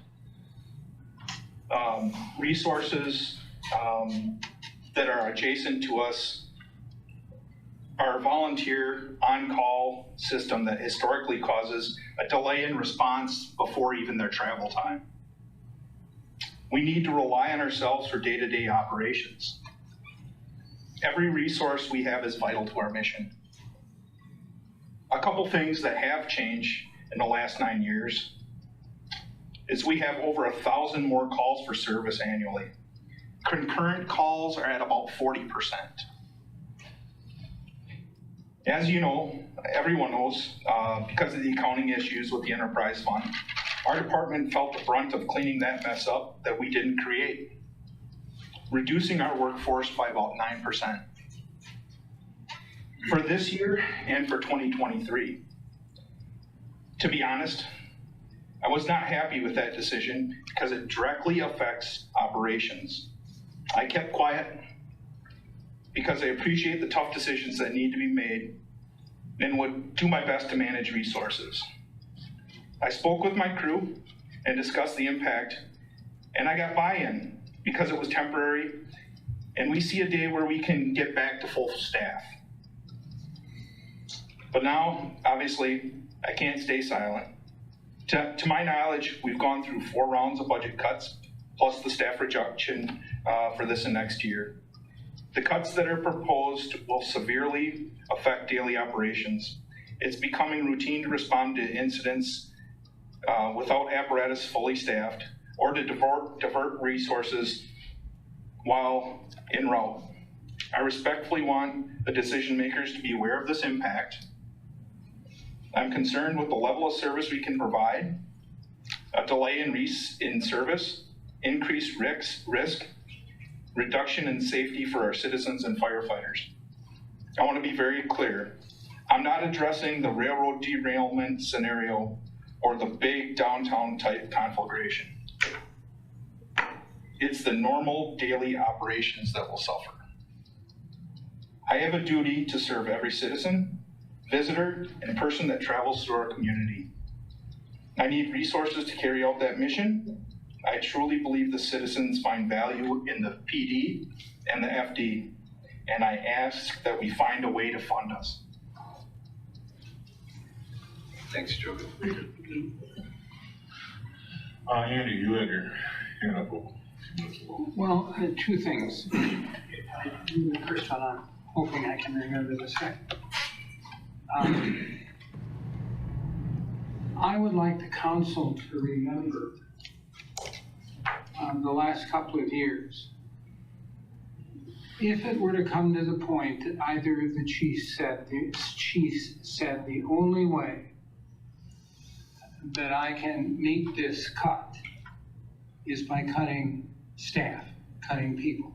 Resources that are adjacent to us are a volunteer on-call system that historically causes a delay in response before even their travel time. We need to rely on ourselves for day-to-day operations. Every resource we have is vital to our mission. A couple things that have changed in the last 9 years is we have over 1,000 more calls for service annually. Concurrent calls are at about 40%. As you know, everyone knows, because of the accounting issues with the enterprise fund, our department felt the brunt of cleaning that mess up that we didn't create, reducing our workforce by about 9%. For this year and for 2023, To be honest, I was not happy with that decision because it directly affects operations. I kept quiet because I appreciate the tough decisions that need to be made and would do my best to manage resources. I spoke with my crew and discussed the impact, and I got buy-in because it was temporary, and we see a day where we can get back to full staff. But now, obviously, I can't stay silent. To my knowledge, we've gone through 4 rounds of budget cuts, plus the staff reduction for this and next year. The cuts that are proposed will severely affect daily operations. It's becoming routine to respond to incidents without apparatus fully staffed, or to divert resources while en route. I respectfully want the decision makers to be aware of this impact. I'm concerned with the level of service we can provide, a delay in service, increased risk, reduction in safety for our citizens and firefighters. I want to be very clear. I'm not addressing the railroad derailment scenario or the big downtown type conflagration. It's the normal daily operations that will suffer. I have a duty to serve every citizen, visitor, and person that travels through our community. I need resources to carry out that mission. I truly believe the citizens find value in the PD and the FD, and I ask that we find a way to fund us. Thanks, Joe. Andy, you had your hand up. Well, 2 things. I do the first one, I'm hoping I can remember the second. I would like the council to remember the last couple of years. If it were to come to the point that either of the chiefs said the only way that I can meet this cut is by cutting staff, cutting people.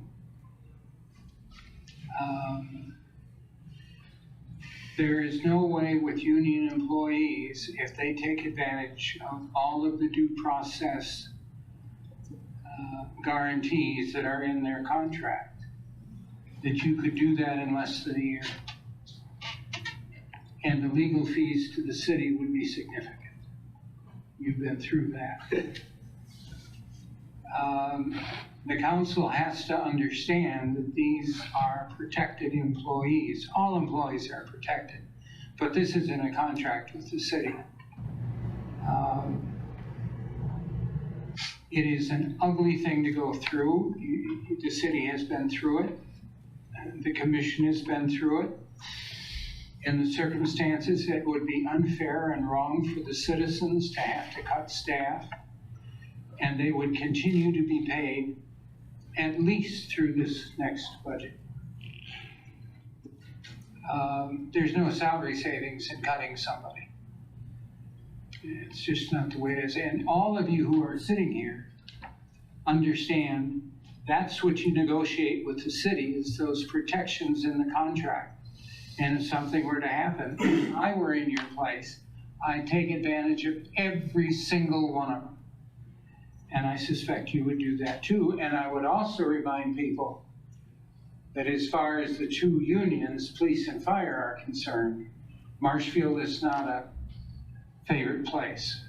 There is no way with union employees, if they take advantage of all of the due process guarantees that are in their contract, that you could do that in less than a year. And the legal fees to the city would be significant. You've been through that. The council has to understand that these are protected employees. All employees are protected, but this is in a contract with the city. It is an ugly thing to go through. The city has been through it. The commission has been through it. In the circumstances, it would be unfair and wrong for the citizens to have to cut staff, and they would continue to be paid at least through this next budget. There's no salary savings in cutting somebody. It's just not the way it is. And all of you who are sitting here understand that's what you negotiate with the city, is those protections in the contract. And if something were to happen, if I were in your place, I'd take advantage of every single one of them. And I suspect you would do that too. And I would also remind people that as far as the 2 unions, police and fire, are concerned, Marshfield is not a favorite place.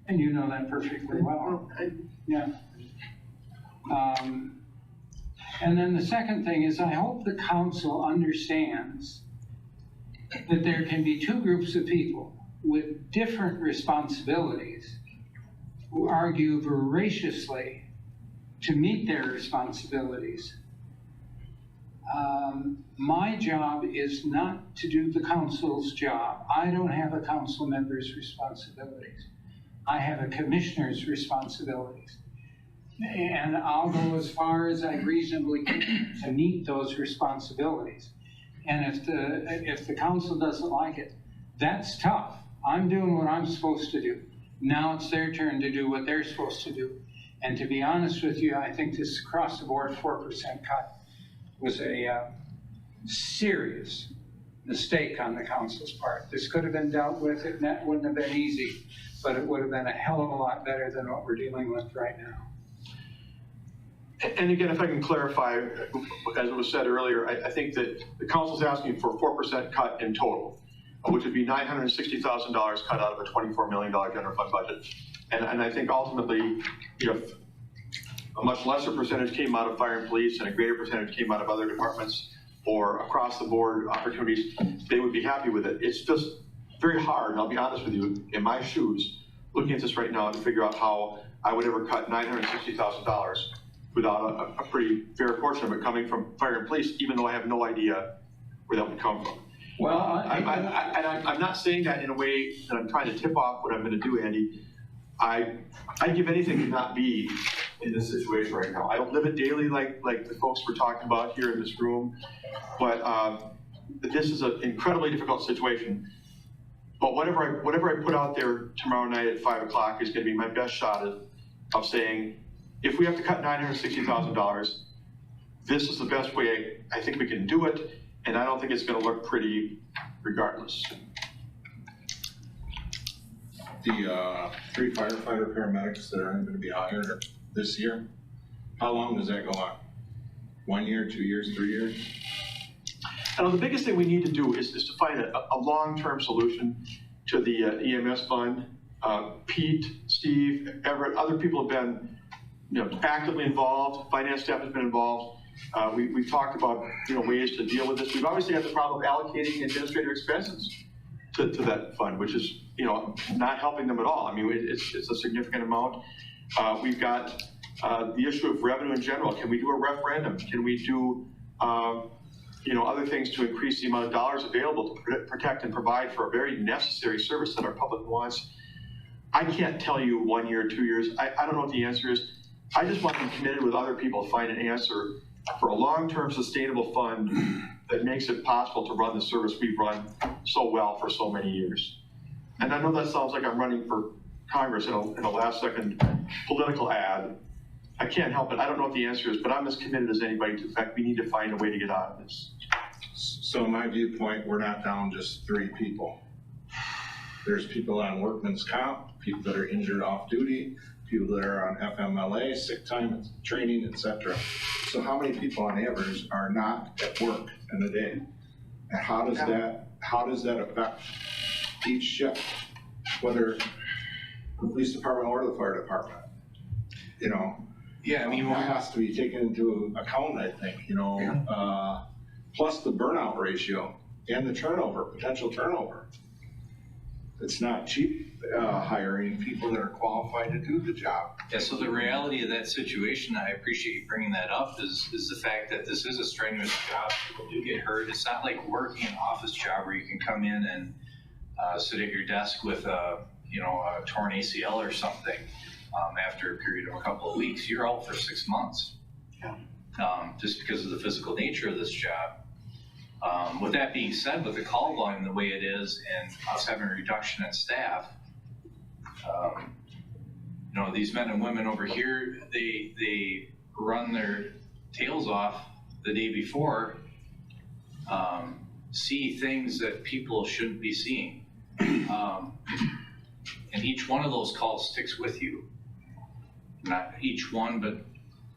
And you know that perfectly well. Yeah. And then the second thing is, I hope the council understands that there can be 2 groups of people with different responsibilities who argue voraciously to meet their responsibilities. My job is not to do the council's job. I don't have a council member's responsibilities. I have a commissioner's responsibilities. And I'll go as far as I reasonably can to meet those responsibilities. And if the council doesn't like it, that's tough. I'm doing what I'm supposed to do. Now it's their turn to do what they're supposed to do. And to be honest with you, I think this across the board 4% cut was a serious mistake on the council's part. This could have been dealt with, and that wouldn't have been easy, but it would have been a hell of a lot better than what we're dealing with right now. And again, if I can clarify, as it was said earlier, I think that the council's asking for a 4% cut in total, which would be $960,000 cut out of a $24 million general fund budget. And I think ultimately, if a much lesser percentage came out of fire and police and a greater percentage came out of other departments or across the board opportunities, they would be happy with it. It's just very hard, and I'll be honest with you, in my shoes, looking at this right now to figure out how I would ever cut $960,000 without a pretty fair portion of it coming from fire and police, even though I have no idea where that would come from. Well, I'm not saying that in a way that I'm trying to tip off what I'm going to do, Andy. I'd give anything to not be in this situation right now. I don't live it daily like the folks we're talking about here in this room, but this is an incredibly difficult situation. But whatever I put out there tomorrow night at 5 o'clock is going to be my best shot of saying, if we have to cut $960,000, this is the best way I think we can do it, and I don't think it's going to look pretty regardless. The 3 firefighter paramedics that are going to be hired this year, how long does that go on? 1 year, 2 years, 3 years? And the biggest thing we need to do is to find a long-term solution to the EMS fund. Pete, Steve, Everett, other people have been actively involved. Finance staff has been involved. We've talked about ways to deal with this. We've obviously got the problem of allocating administrative expenses to that fund, which is not helping them at all. I mean, it's a significant amount. We've got the issue of revenue in general. Can we do a referendum? Can we do other things to increase the amount of dollars available to protect and provide for a very necessary service that our public wants? I can't tell you 1 year, 2 years. I don't know what the answer is. I just want to be committed with other people to find an answer for a long-term sustainable fund that makes it possible to run the service we've run so well for so many years. And I know that sounds like I'm running for Congress in a last-second political ad. I can't help it. I don't know what the answer is, but I'm as committed as anybody to the fact we need to find a way to get out of this. So in my viewpoint, we're not down just 3 people. There's people on workman's comp, people that are injured off duty, people that are on FMLA, sick time, training, etc. So how many people on average are not at work in a day? And how does that affect each shift, whether the police department or the fire department? Yeah, I mean, that has to be taken into account, I think, plus the burnout ratio and the turnover, potential turnover. It's not cheap hiring people that are qualified to do the job. Yeah, so the reality of that situation, I appreciate you bringing that up, is the fact that this is a strenuous job. People do get hurt. It's not like working an office job where you can come in and sit at your desk with a torn ACL or something after a period of a couple of weeks. You're out for 6 months, just because of the physical nature of this job. With that being said, with the call volume the way it is and us having a reduction in staff, these men and women over here, they run their tails off the day before, see things that people shouldn't be seeing. And each one of those calls sticks with you. Not each one, but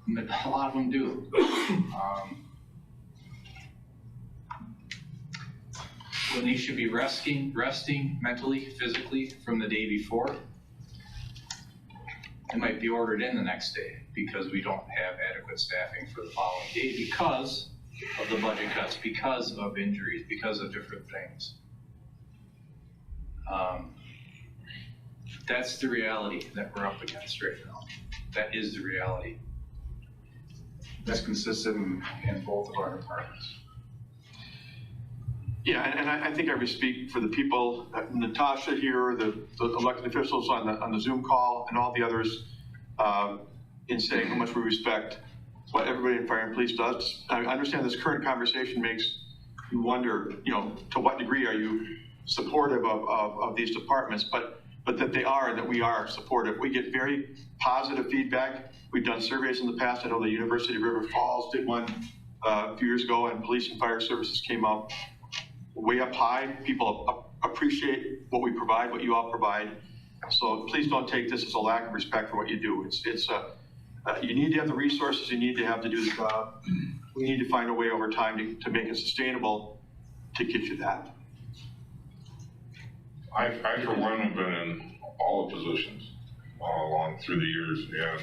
a lot of them do. When they should be resting mentally, physically from the day before, it might be ordered in the next day because we don't have adequate staffing for the following day because of the budget cuts, because of injuries, because of different things. That's the reality that we're up against right now. That is the reality. That's consistent in both of our departments. Yeah, and I think I speak for the people, Natasha here, the elected officials on the Zoom call, and all the others in saying how much we respect what everybody in fire and police does. I understand this current conversation makes you wonder, to what degree are you supportive of these departments, but that they are and that we are supportive. We get very positive feedback. We've done surveys in the past. I know the University of River Falls did one a few years ago, and police and fire services came out way up high. People appreciate what we provide, what you all provide. So please don't take this as a lack of respect for what you do. You need to have the resources you need to have to do the job. We need to find a way over time to make it sustainable to get you that. I for one have been in all the positions along through the years, and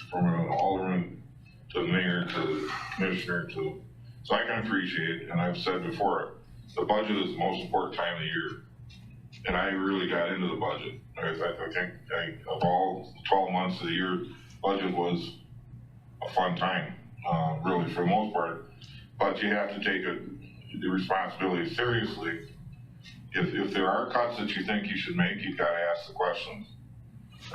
from an alderman to the mayor to the commissioner to, so I can appreciate, and I've said before, the budget is the most important time of the year. And I really got into the budget. I think of all 12 months of the year, budget was a fun time, really for the most part. But you have to take the responsibility seriously. If there are cuts that you think you should make, you've got to ask the questions.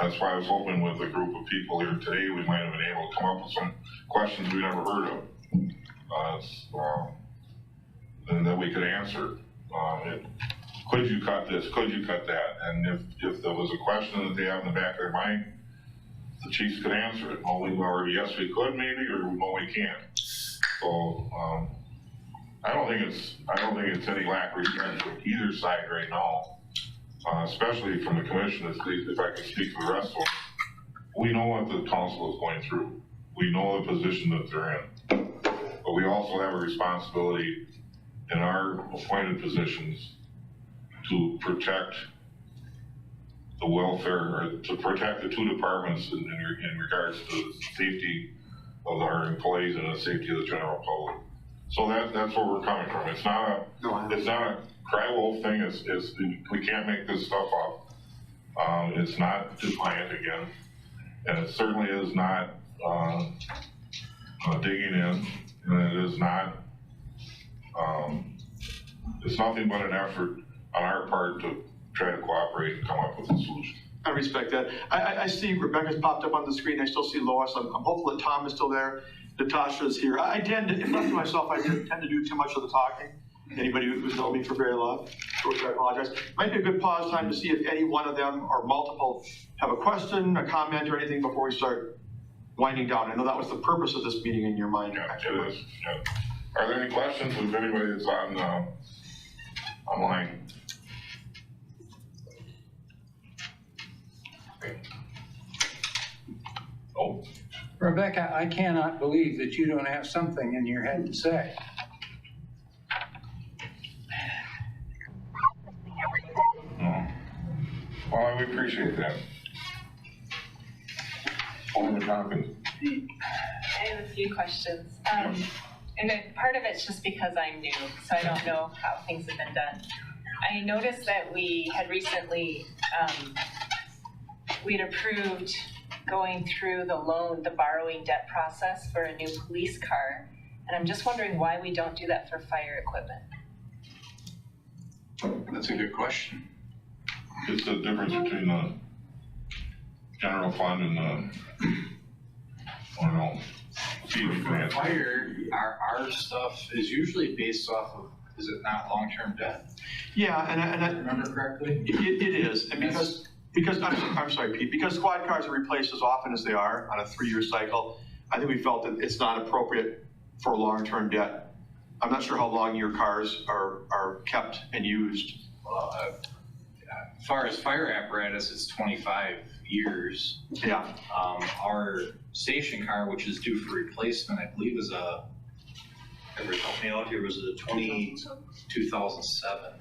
That's why I was hoping with a group of people here today, we might have been able to come up with some questions we never heard of, and that we could answer. Could you cut this? Could you cut that? And if there was a question that they have in the back of their mind, the chiefs could answer it. Or yes, we could maybe, or no, we can't. So I don't think it's any lack of respect from either side right now, especially from the commission. If I can speak for the rest of them, we know what the council is going through. We know the position that they're in, but we also have a responsibility in our appointed positions to protect the welfare, or to protect the two departments in regards to the safety of our employees and the safety of the general public. So that's where we're coming from. It's not a cry wolf thing. We can't make this stuff up. It's not defiant again, and it certainly is not digging in, and it is not. It's nothing but an effort on our part to try to cooperate and come up with a solution. I respect that. I see Rebecca's popped up on the screen. I still see Lois. I'm hopeful that Tom is still there. Natasha's here. I tend to, if left to myself, I tend to do too much of the talking. Anybody who's known me for very long, for which I apologize. Might be a good pause time to see if any one of them or multiple have a question, a comment, or anything before we start winding down. I know that was the purpose of this meeting in your mind. Yeah, it is. Yeah. Are there any questions with anybody that's on online? Oh. Rebecca, I cannot believe that you don't have something in your head to say. Oh. Well, we appreciate that. Alderman Tompkins. I have a few questions. And part of it's just because I'm new, so I don't know how things have been done. I noticed that we had recently, we'd approved going through the borrowing debt process for a new police car. And I'm just wondering why we don't do that for fire equipment. That's a good question. It's the difference between the general fund and the, I don't know. For fire, our stuff is usually based off of, is it not long-term debt? Yeah, and I Remember correctly? it is, and because I'm sorry, Pete, because squad cars are replaced as often as they are on a 3-year cycle, I think we felt that it's not appropriate for long-term debt. I'm not sure how long your cars are kept and used. Well, as far as fire apparatus, it's 25 years. Yeah. Our station car, which is due for replacement, I believe is ever help me out here, was a 2007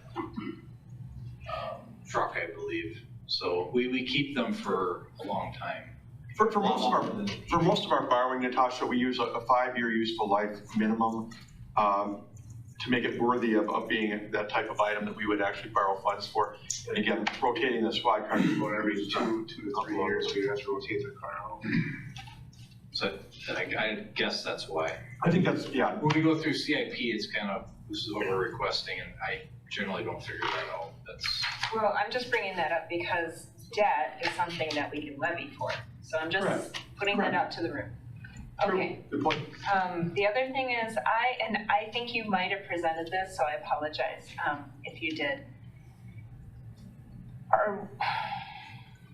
truck, I believe. So we keep them for a long time. For most of our borrowing, Natasha, we use a 5-year useful life minimum to make it worthy of being that type of item that we would actually borrow funds for. And again, rotating the squad car Every 2 to 3 years, we have to rotate the car out. So I guess that's why. I think that's, yeah. When we go through CIP, it's kind of, this is what we're requesting, and I generally don't figure that out. Well, I'm just bringing that up because debt is something that we can levy for. So I'm just putting that out to the room. Okay. Good point. The other thing is, I think you might have presented this, so I apologize if you did.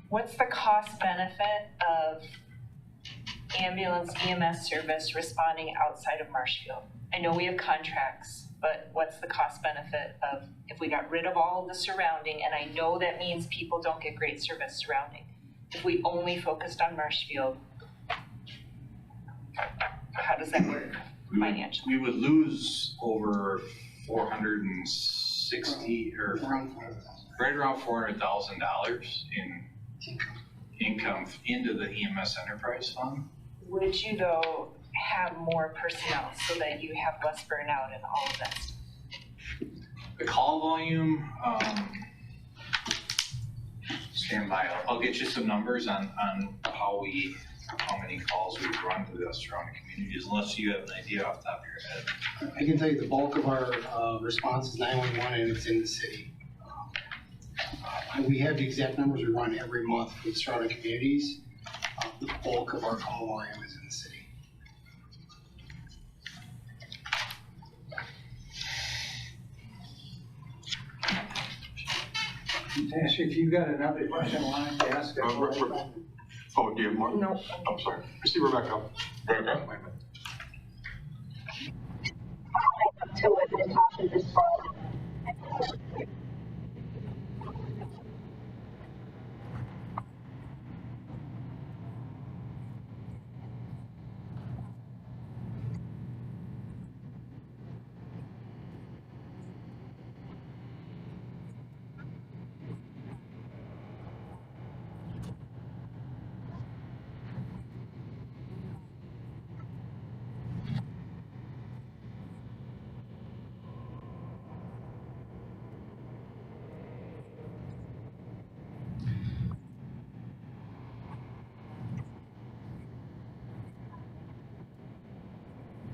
What's the cost benefit of ambulance EMS service responding outside of Marshfield? I know we have contracts but what's the cost benefit of if we got rid of all of the surrounding, and I know that means people don't get great service surrounding. If we only focused on Marshfield, how does that work financially? We would lose over 460 or right around $400,000 in income into the EMS enterprise fund. Would you though have more personnel so that you have less burnout and all of that stuff? The call volume, stand by, I'll get you some numbers on how many calls we run to the surrounding communities, unless you have an idea off the top of your head. I can tell you the bulk of our response is 911 and it's in the city. We have the exact numbers we run every month for the surrounding communities. The bulk of our call volume is in the city. Natasha, if you got another question, why don't you ask it? Oh, do you have more? No. I'm sorry. I see Rebecca. Rebecca? To what Natasha just said.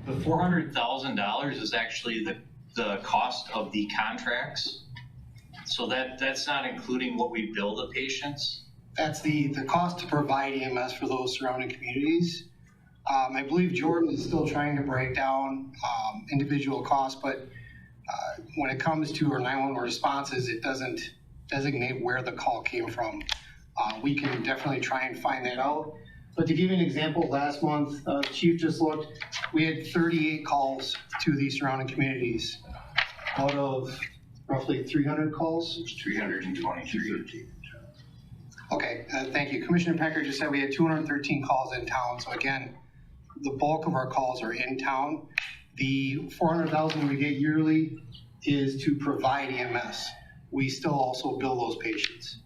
The $400,000 is actually the cost of the contracts. So that's not including what we bill the patients. That's the cost to provide EMS for those surrounding communities. I believe Jordan is still trying to break down individual costs, but when it comes to our 911 responses, it doesn't designate where the call came from. We can definitely try and find that out. But to give you an example, last month, the chief just looked, we had 38 calls to the surrounding communities out of roughly 300 calls. It was 323. Okay, thank you. Commissioner Pecker just said we had 213 calls in town. So again, the bulk of our calls are in town. The 400,000 we get yearly is to provide EMS. We still also bill those patients.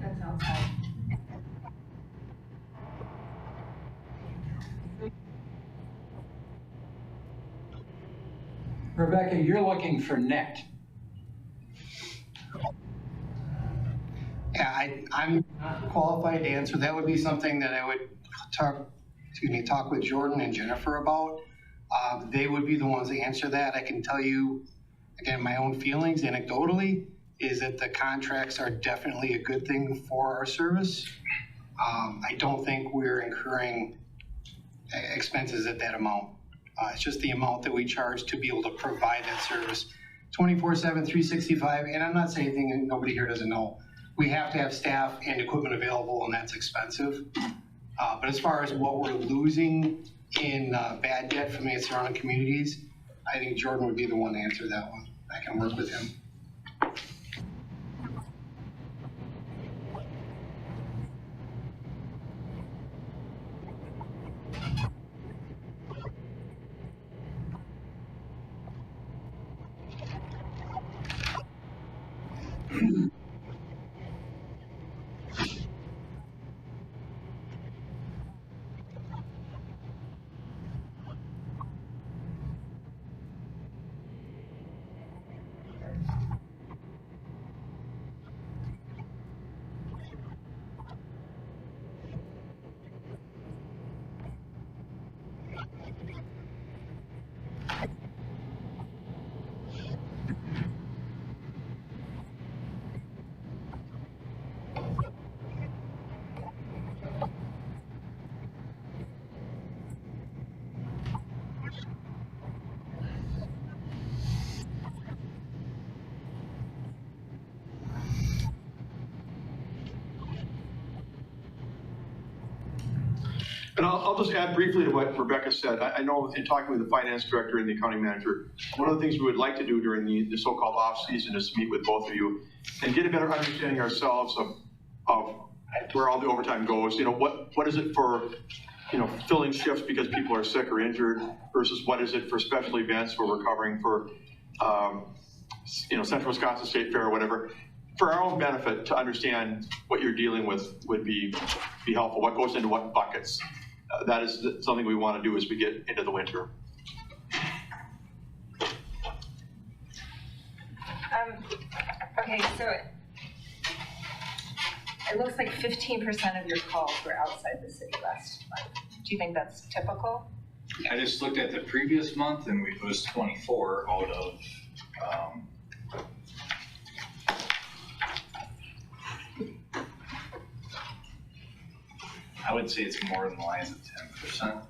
That sounds high. Rebecca, you're looking for net. Yeah, I'm not qualified to answer. That would be something that I would talk with Jordan and Jennifer about. They would be the ones to answer that. I can tell you, again, my own feelings anecdotally is that the contracts are definitely a good thing for our service. I don't think we're incurring expenses at that amount. It's just the amount that we charge to be able to provide that service 24/7, 365. And I'm not saying anything that nobody here doesn't know. We have to have staff and equipment available, and that's expensive. But as far as what we're losing in bad debt from the surrounding communities, I think Jordan would be the one to answer that one. I can work with him. And I'll just add briefly to what Rebecca said. I know in talking with the finance director and the accounting manager, one of the things we would like to do during the so-called off-season is to meet with both of you and get a better understanding ourselves of where all the overtime goes. You know, what is it for, you know, filling shifts because people are sick or injured versus what is it for special events where we're covering for, you know, Central Wisconsin State Fair or whatever. For our own benefit, to understand what you're dealing with would be helpful. What goes into what buckets? That is something we want to do as we get into the winter. Okay, so it looks like 15% of your calls were outside the city last month. Do you think that's typical? I just looked at the previous month and it was 24 out of, I would say it's more in the lines of 10%.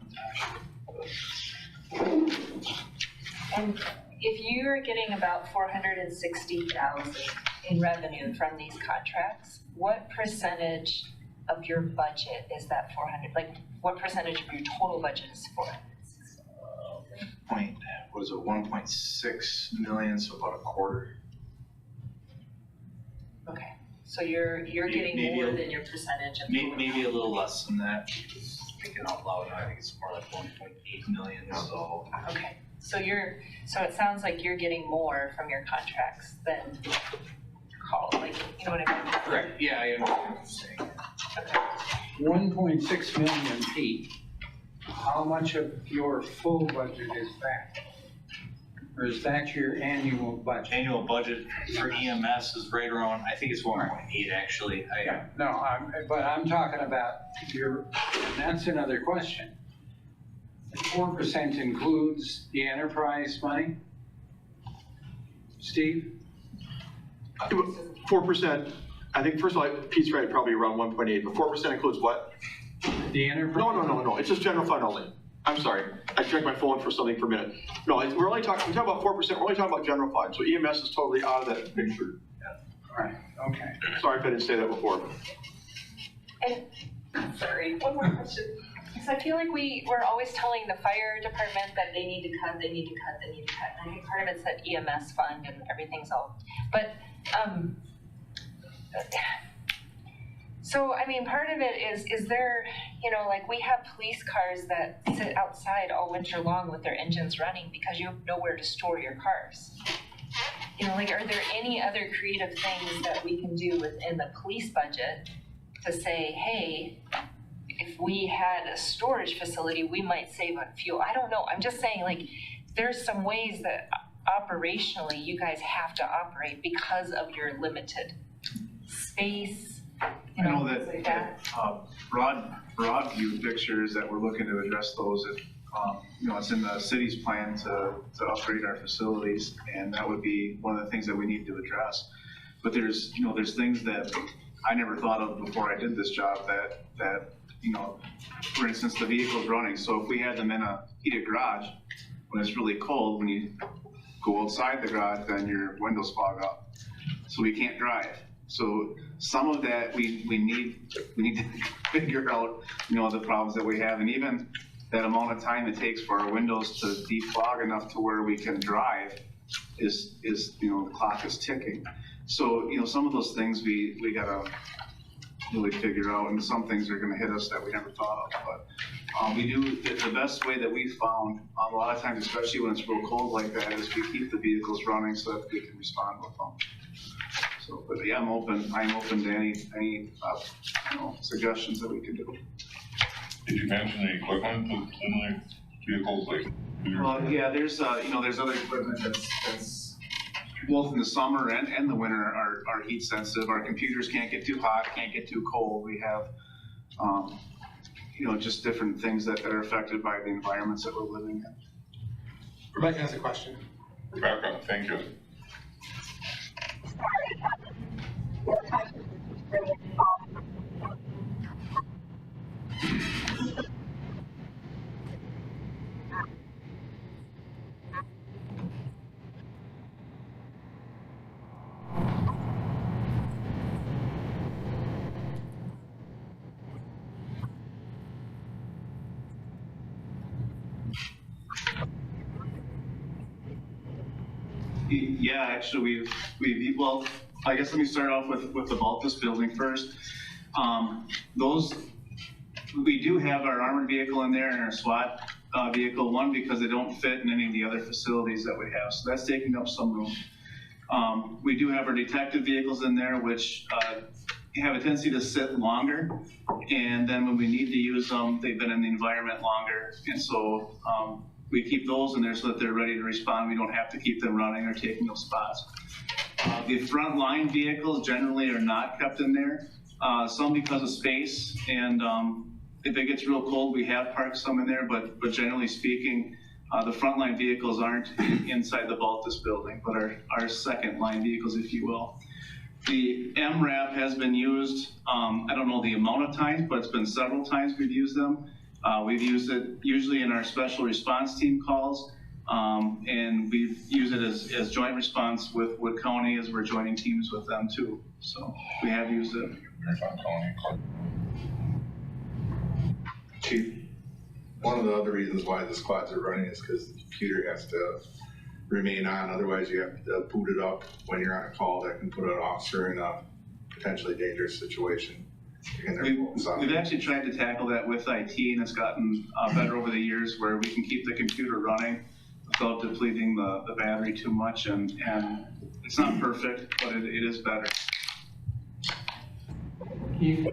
And if you're getting about 460,000 in revenue from these contracts, what percentage of your budget is that 400? Like, what percentage of your total budget is 460? Was it 1.6 million, so about a quarter? Okay, so you're getting Maybe more a- than your percentage of Maybe a little less than that, because thinking out loud, I think it's more like 1.8 million, so. Okay, so it sounds like you're getting more from your contracts than call, like, you know what I mean? Correct, yeah, I understand what you're saying. 1.6 million, Pete. How much of your full budget is that? Or is that your annual budget? Annual budget for EMS is right around, I think it's 1.8 actually. Yeah, no, but I'm talking about and that's another question. 4% includes the enterprise money? Steve? 4%, I think, first of all, Pete's right, probably around 1.8, but 4% includes what? The enterprise? No, it's just general fund only. I'm sorry, I checked my phone for something for a minute. No, we talk about 4%, we're only talking about general fund, so EMS is totally out of that picture. Right, okay. Sorry if I didn't say that before. And, sorry, one more question. Because I feel like we're always telling the fire department that they need to cut. And I think part of it's that EMS fund and everything's all, but, so, I mean, part of it is there, you know, like we have police cars that sit outside all winter long with their engines running because you have nowhere to store your cars. You know, like, are there any other creative things that we can do within the police budget to say, hey, if we had a storage facility, we might save on fuel? I don't know. I'm just saying, like, there's some ways that operationally you guys have to operate because of your limited space, you know, things like that. broad view pictures that we're looking to address those. If, you know, it's in the city's plan to upgrade our facilities, and that would be one of the things that we need to address. But there's things that I never thought of before I did this job that, you know, for instance, the vehicle's running. So if we had them in a heated garage, when it's really cold, when you go outside the garage, then your windows fog up. So we can't drive. So some of that we need to figure out, you know, the problems that we have, and even that amount of time it takes for our windows to defog enough to where we can drive is you know, the clock is ticking. So, you know, some of those things we gotta really figure out, and some things are gonna hit us that we never thought of. But we do, the best way that we found, a lot of times, especially when it's real cold like that, is we keep the vehicles running so that we can respond with them. So, but yeah, I'm open to any you know, suggestions that we can do. Did you mention the equipment that's in the vehicles, like? Well, yeah, there's you know, there's other equipment that's both in the summer and the winter are heat sensitive. Our computers can't get too hot, can't get too cold. We have you know, just different things that are affected by the environments that we're living in. Rebecca has a question. Rebecca, thank you. Yeah, actually, well, I guess let me start off with the Baltus building first. We do have our armored vehicle in there and our SWAT vehicle, one, because they don't fit in any of the other facilities that we have, so that's taking up some room. We do have our detective vehicles in there, which have a tendency to sit longer, and then when we need to use them, they've been in the environment longer, and so we keep those in there so that they're ready to respond. We don't have to keep them running or taking those spots. The front line vehicles generally are not kept in there, some because of space, and if it gets real cold, we have parked some in there, but generally speaking, the frontline vehicles aren't inside the Baltus building, but our second line vehicles, if you will. The MRAP has been used, I don't know the amount of times, but it's been several times we've used them. We've used it usually in our special response team calls, and we've used it as joint response with Wood County as we're joining teams with them too. So we have used it. Chief, one of the other reasons why the squads are running is because the computer has to remain on, otherwise you have to boot it up when you're on a call that can put an officer in a potentially dangerous situation. We've actually tried to tackle that with IT, and it's gotten better over the years, where we can keep the computer running without depleting the battery too much, and it's not perfect, but it is better. Keith?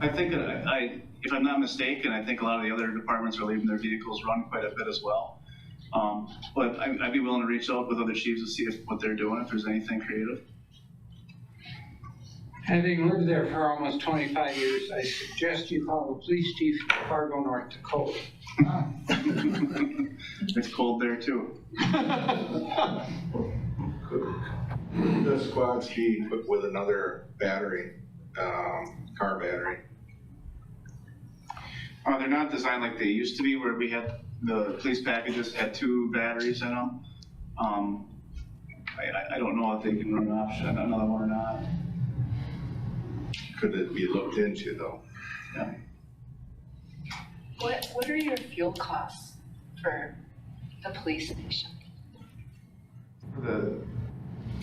I think, if I'm not mistaken, I think a lot of the other departments are leaving their vehicles run quite a bit as well. But I'd be willing to reach out with other chiefs to see what they're doing, if there's anything creative. Having lived there for almost 25 years, I suggest you call the police chief in Fargo, North Dakota. It's cold there too. Could the squads be equipped with another battery, car battery? They're not designed like they used to be, where we had the police packages had 2 batteries in them. I don't know if they can run another one or not. Could it be looked into though? Yeah. What are your fuel costs for the police station?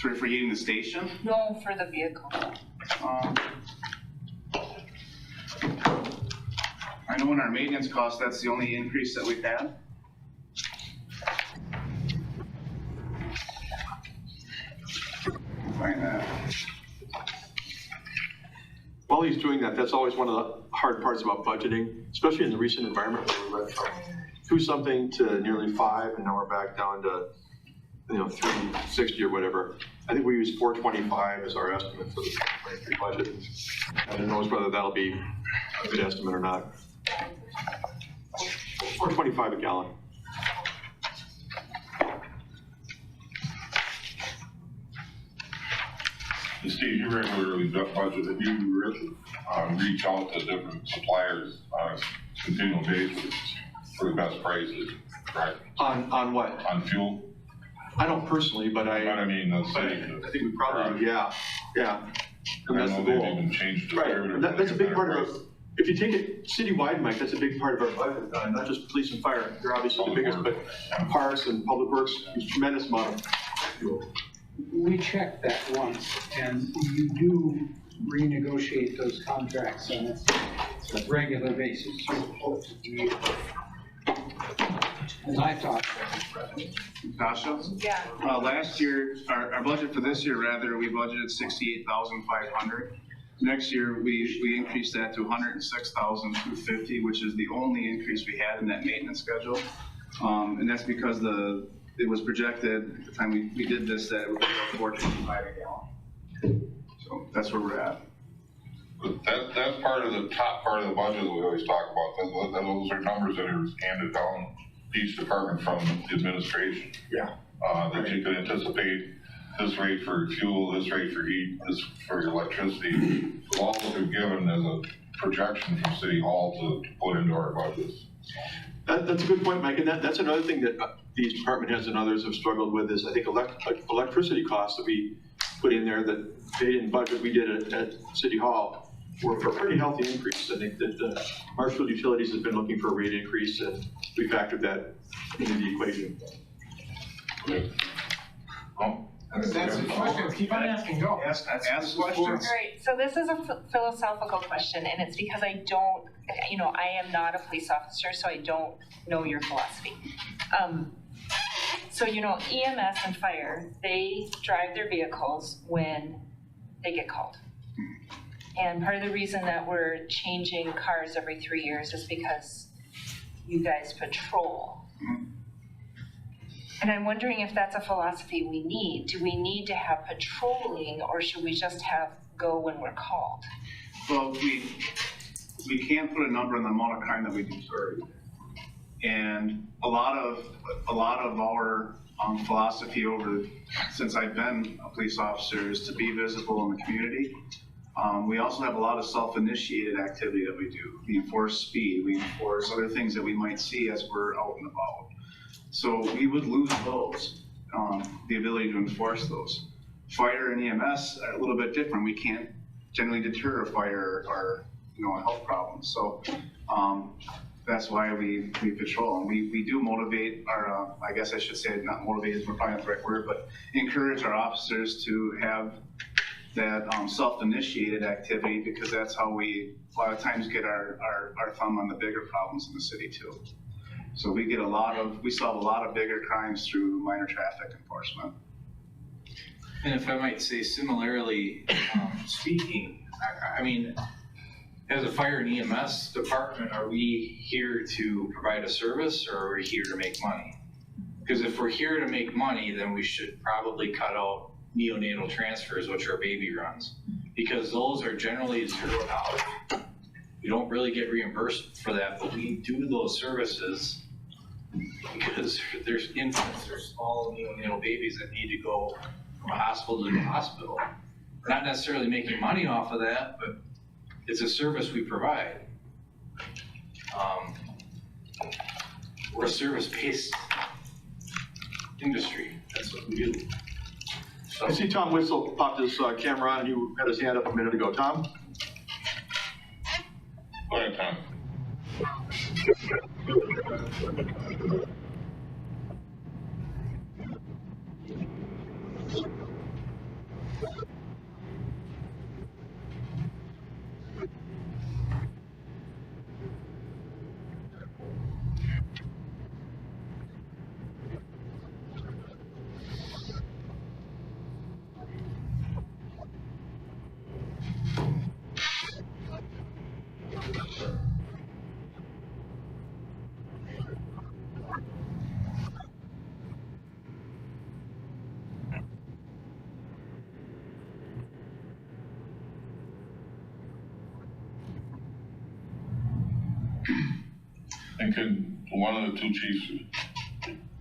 For heating the station? No, for the vehicle. I know in our maintenance costs, that's the only increase that we've had. Find that. While he's doing that, that's always one of the hard parts about budgeting, especially in the recent environment where we went from 2 something to nearly 5, and now we're back down to 360 or whatever. I think we use 425 as our estimate for the 2023 budget. And who knows whether that'll be a good estimate or not. 425 a gallon. Steve, you regularly budget, you reach out to different suppliers on a continual basis for the best prices, correct? On what? On fuel? I don't personally, but I mean, the city. I think we probably, yeah. And that's the goal. They've even changed Right, and that's a big part of it. If you take it citywide, Mike, that's a big part of our budget, not just police and fire. They're obviously the biggest, but parks and public works, there's a tremendous amount of fuel. We checked that once, and you do renegotiate those contracts on a regular basis. And I thought, Tasha? Yeah. Last year, our budget for this year, rather, we budgeted 68,500. Next year, we increased that to 106,250, which is the only increase we had in that maintenance schedule. And that's because it was projected at the time we did this that it would be $4.25 a gallon. So that's where we're at. But that's part of the top part of the budget that we always talk about. Those are numbers that are handed down to each department from the administration. Yeah. That you could anticipate this rate for fuel, this rate for heat, this for electricity. All that they're given as a projection from City Hall to put into our budgets. That's a good point, Mike, and that's another thing that these department heads and others have struggled with is I think electricity costs that we put in there that they didn't budget, we did at City Hall, were for a pretty healthy increase. I think that the Marshfield Utilities has been looking for a rate increase, and we factored that into the equation. Okay. Well, That's the questions, keep on asking, go. Ask questions. All right, so this is a philosophical question, and it's because I don't, I am not a police officer, so I don't know your philosophy. So, EMS and fire, they drive their vehicles when they get called. And part of the reason that we're changing cars every 3 years is because you guys patrol. And I'm wondering if that's a philosophy we need. Do we need to have patrolling, or should we just have go when we're called? Well, we can't put a number on the amount of crime that we do serve. And a lot of our philosophy since I've been a police officer is to be visible in the community. We also have a lot of self-initiated activity that we do. We enforce speed, we enforce other things that we might see as we're out and about. So we would lose those, the ability to enforce those. Fire and EMS are a little bit different. We can't generally deter a fire or a health problem. So that's why we patrol. And we do motivate our, I guess I should say not motivate is probably not the right word, but encourage our officers to have that self-initiated activity, because that's how we a lot of times get our thumb on the bigger problems in the city too. So we solve a lot of bigger crimes through minor traffic enforcement. And if I might say similarly, speaking, I mean, as a fire and EMS department, are we here to provide a service, or are we here to make money? Because if we're here to make money, then we should probably cut out neonatal transfers, which are baby runs, because those are generally $0. We don't really get reimbursed for that, but we do those services because there's infants, there's small neonatal babies that need to go from a hospital to a hospital. We're not necessarily making money off of that, but it's a service we provide. We're a service-based industry. That's what we do. So, I see Tom Whistle popped his camera on, and you had his hand up a minute ago. Tom? Go ahead, Tom. And could one of the two chiefs,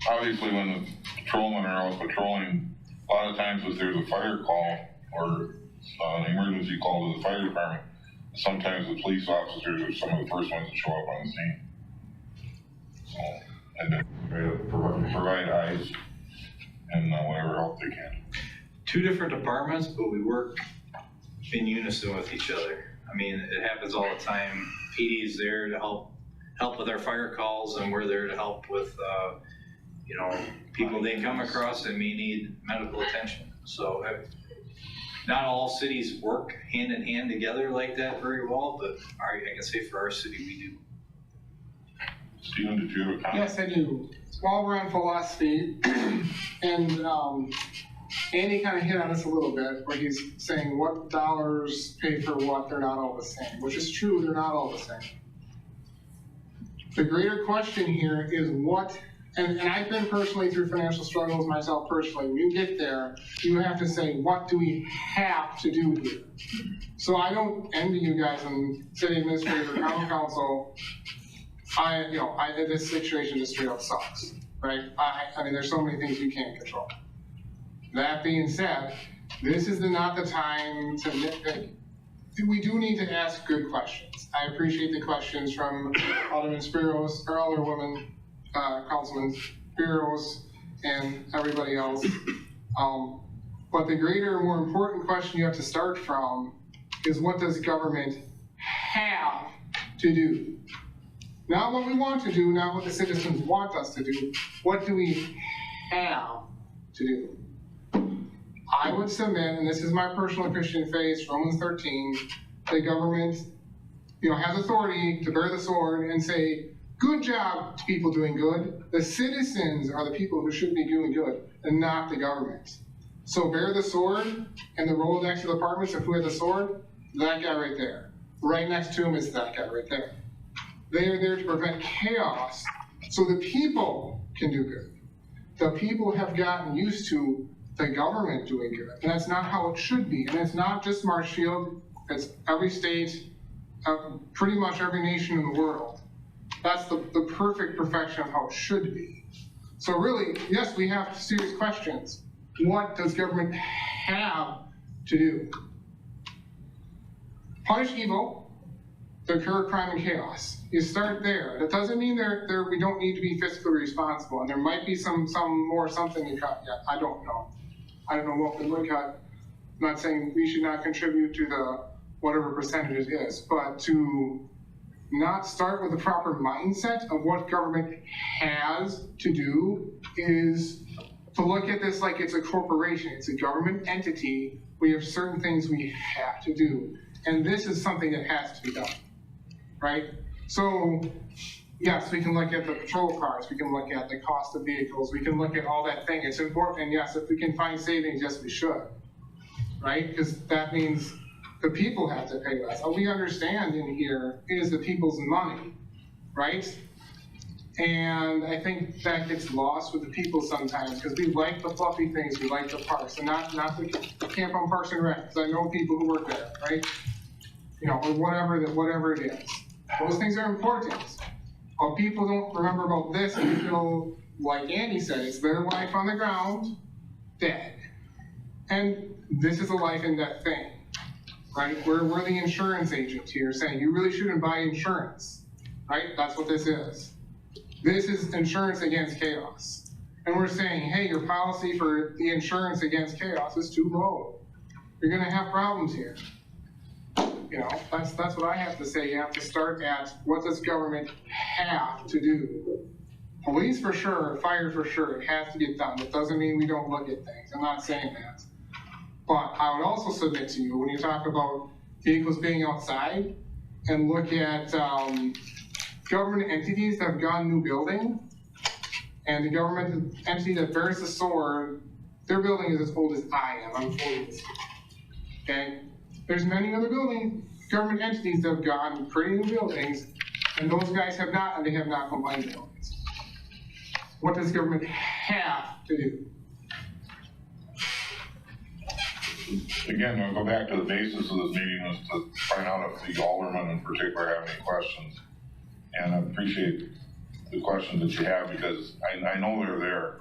obviously when the patrolmen are out patrolling, a lot of times if there's a fire call or an emergency call to the fire department, sometimes the police officers are some of the first ones to show up on the scene. So, and then provide eyes and whatever help they can. two different departments, but we work in unison with each other. I mean, it happens all the time. PD is there to help with our fire calls, and we're there to help with, people they come across that may need medical attention. So not all cities work hand in hand together like that very well, but I can say for our city, we do. Stephen, did you have a comment? Yes, I do. While we're on philosophy, and Andy kind of hit on this a little bit, where he's saying what dollars pay for what, they're not all the same, which is true, they're not all the same. The greater question here is what and I've been personally through financial struggles myself personally. When you get there, you have to say, what do we have to do here? So I don't envy you guys in city administrator, town council. This situation just straight up sucks, right? I mean, there's so many things you can't control. That being said, this is not the time to nitpick. We do need to ask good questions. I appreciate the questions from Alderman Spiros, or Alderwoman, Councilman Spiros, and everybody else. But the greater, more important question you have to start from is, what does government have to do? Not what we want to do, not what the citizens want us to do. What do we have to do? I would submit, and this is my personal Christian faith, Romans 13, the government, has authority to bear the sword and say, good job to people doing good. The citizens are the people who should be doing good, and not the government. So bear the sword, and the Rolodex of departments of who had the sword, that guy right there. Right next to him is that guy right there. They are there to prevent chaos so the people can do good. The people have gotten used to the government doing good, and that's not how it should be. And it's not just Marshfield, it's every state, pretty much every nation in the world. That's the perfect perfection of how it should be. So really, yes, we have serious questions. What does government have to do? Punish evil, to cure crime and chaos. You start there. That doesn't mean we don't need to be fiscally responsible, and there might be some more something to cut yet. I don't know. I don't know what we would cut. I'm not saying we should not contribute to the whatever percentage it is, but to not start with the proper mindset of what government has to do is to look at this like it's a corporation. It's a government entity. We have certain things we have to do, and this is something that has to be done, right? So yes, we can look at the patrol cars, we can look at the cost of vehicles, we can look at all that thing. It's important, and yes, if we can find savings, yes, we should, right? Because that means the people have to pay less. All we understand in here is the people's money, right? And I think that gets lost with the people sometimes, because we like the fluffy things, we like the parks, and not the camp on Parks and Rec, because I know people who work there, right? Or whatever it is. Those things are important. But people don't remember about this, and they feel, like Andy said, it's their life on the ground, dead. And this is a life and death thing, right? We're the insurance agent here saying, you really shouldn't buy insurance, right? That's what this is. This is insurance against chaos. And we're saying, hey, your policy for the insurance against chaos is too low. You're gonna have problems here. That's what I have to say. You have to start at, what does government have to do? Police for sure, fire for sure, it has to get done. It doesn't mean we don't look at things. I'm not saying that. But I would also submit to you, when you talk about vehicles being outside, and look at government entities that have gone new building, and the government entity that bears the sword, their building is as old as I am. I'm 40. Okay? There's many other government entities that have gotten pretty new buildings, and those guys have not, and they have not complied buildings. What does government have to do? Again, I'll go back to the basis of this meeting was to find out if the aldermen in particular have any questions. And I appreciate the questions that you have, because I know they're there.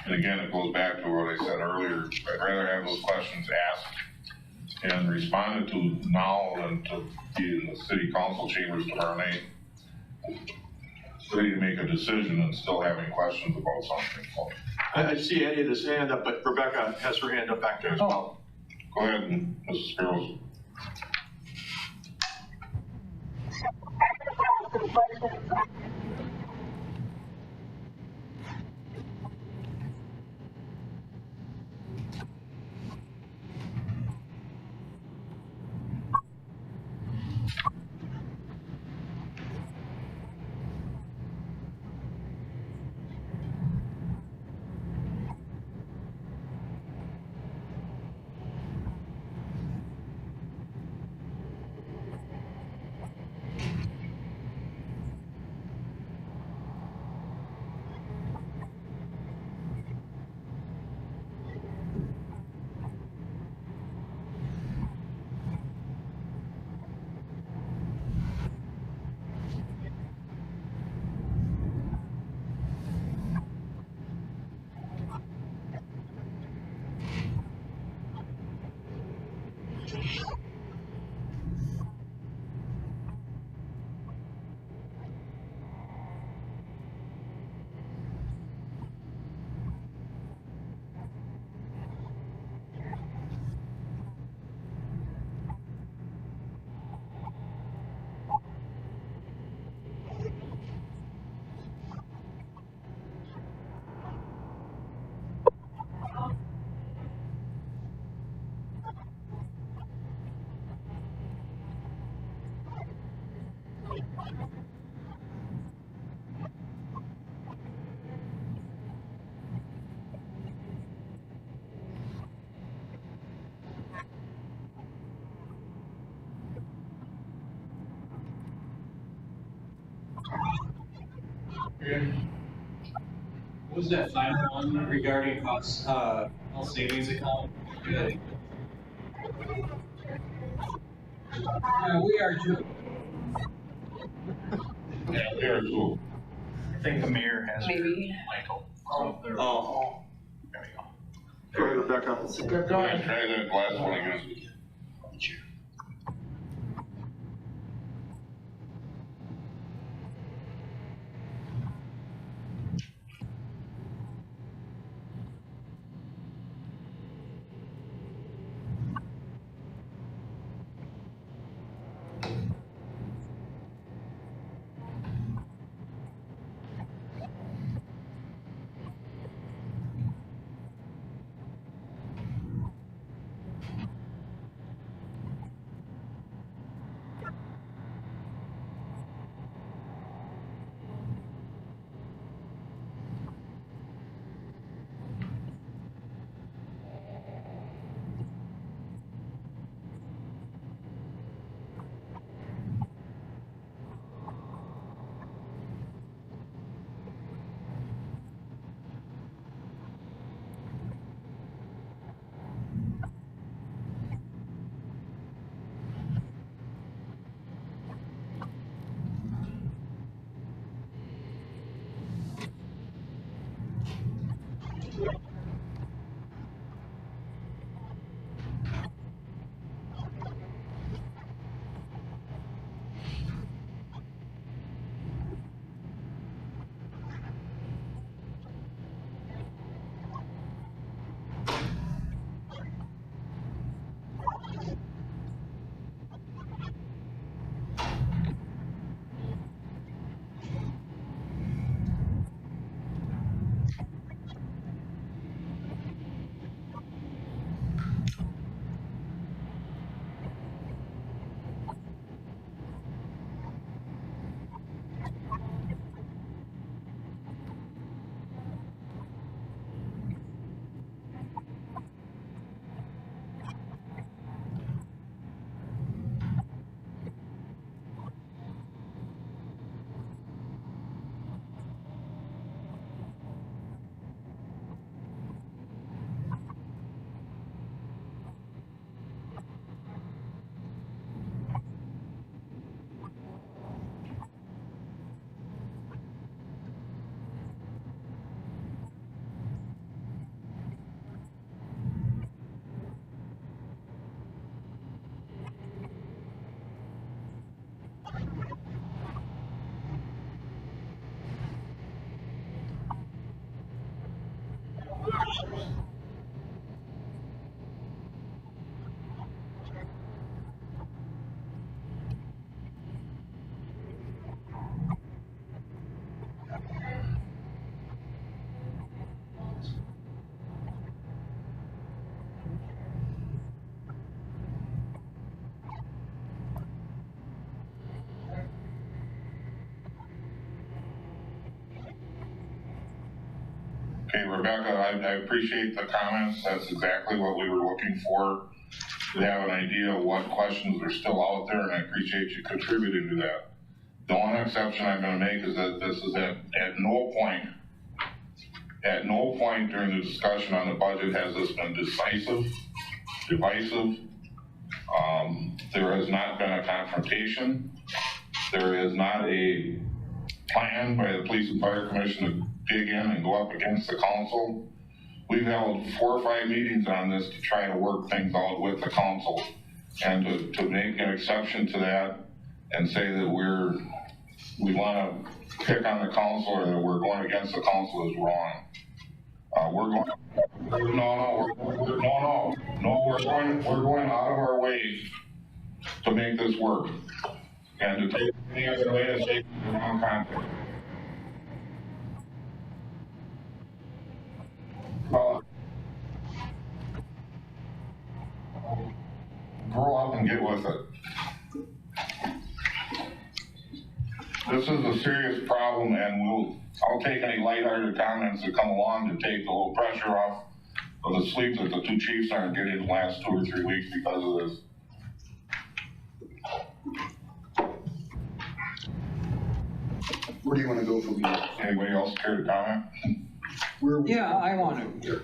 And again, it goes back to what I said earlier. I'd rather have those questions asked and responded to now than to be in the city council chambers tomorrow night, ready to make a decision and still having questions about something. So, I see Andy had his hand up, but Rebecca has her hand up back there as well. go ahead, Mrs. Spiros. What was that final one regarding cost, health savings account? Good. We are too. Yeah, we are too. I think the mayor has Maybe. Michael. Oh. There we Oh. There we go. Go ahead, Rebecca. Go Yeah, ahead. try that last one again. Okay, Rebecca, I appreciate the comments. That's exactly what we were looking for. To have an idea of what questions are still out there, and I appreciate you contributing to that. The one exception I'm gonna make is that this is at no point during the discussion on the budget has this been divisive. There has not been a confrontation. There is not a plan by the Police and Fire Commission to dig in and go up against the council. We've held 4 or 5 meetings on this to try to work things out with the council. And to make an exception to that and say that we wanna pick on the council or that we're going against the council is wrong. We're going out of our way to make this work. And to take any other way is taking the wrong context. Grow up and get with it. This is a serious problem, and I'll take any lighthearted comments that come along to take a little pressure off of the sleep that the two chiefs aren't getting the last 2 or 3 weeks because of this. Where do you want to go from here? Anybody else care to comment? Yeah, I want to.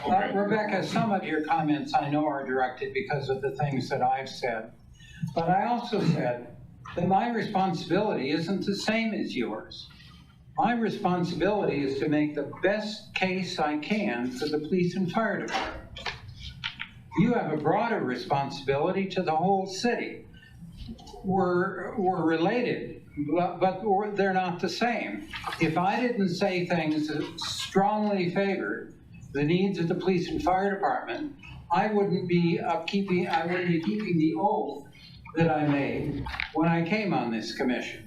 Okay. Rebecca, some of your comments I know are directed because of the things that I've said. But I also said that my responsibility isn't the same as yours. My responsibility is to make the best case I can for the police and fire department. You have a broader responsibility to the whole city. We're related, but they're not the same. If I didn't say things that strongly favored the needs of the police and fire department, I wouldn't be keeping the oath that I made when I came on this commission.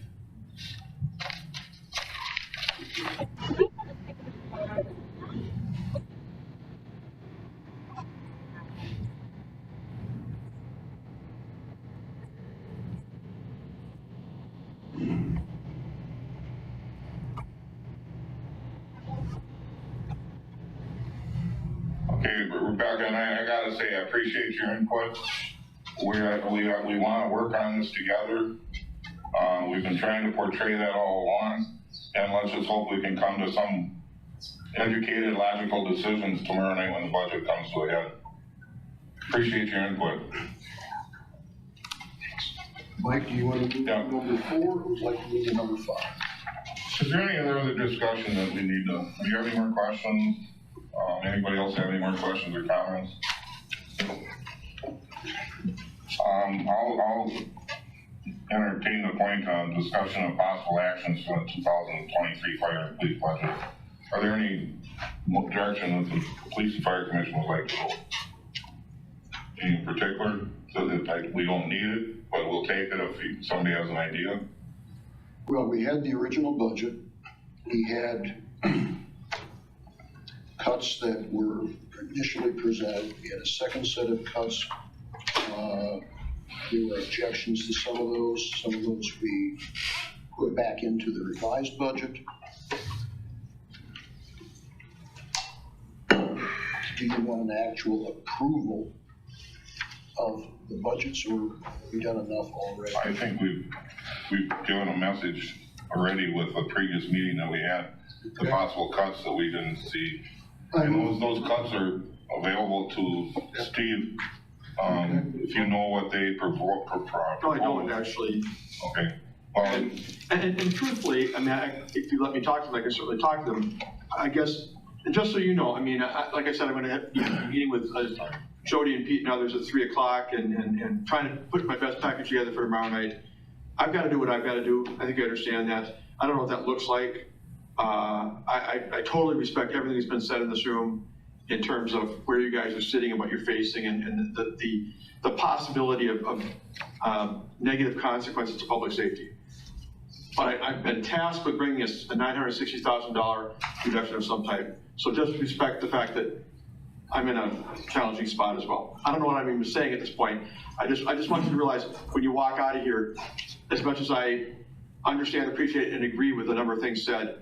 Okay, but Rebecca, and I gotta say, I appreciate your input. We want to work on this together. We've been trying to portray that all along, and let's just hope we can come to some educated, logical decisions tomorrow night when the budget comes to a head. Appreciate your input. Mike, do you want to move to number 4, or would you like to move to number 5? Is there any other discussion that we need to, do you have any more questions? Anybody else have any more questions or comments? I'll entertain the point on discussion of possible actions for the 2023 fire and police budget. Are there any direction that the police and fire commission would like to go? Any in particular, so that we don't need it, but we'll take it if somebody has an idea? Well, we had the original budget. We had cuts that were initially presented. We had a second set of cuts. There were objections to some of those. Some of those we put back into the revised budget. Do you want an actual approval of the budgets, or have we done enough already? I think we've given a message already with the previous meeting that we had, the possible cuts that we didn't see. And those cuts are available to Steve. If you know what they propose. No, I don't actually. Okay. And truthfully, I mean, if you let me talk to them, I can certainly talk to them. I guess, and just so you know, I mean, like I said, I'm going to be meeting with Jody and Pete and others at 3 o'clock and trying to put my best package together for tomorrow night. I've got to do what I've got to do. I think I understand that. I don't know what that looks like. I totally respect everything that's been said in this room in terms of where you guys are sitting and what you're facing and the possibility of negative consequences to public safety. But I've been tasked with bringing us a $960,000 reduction of some type. So just respect the fact that I'm in a challenging spot as well. I don't know what I'm even saying at this point. I just want you to realize when you walk out of here, as much as I understand, appreciate, and agree with a number of things said,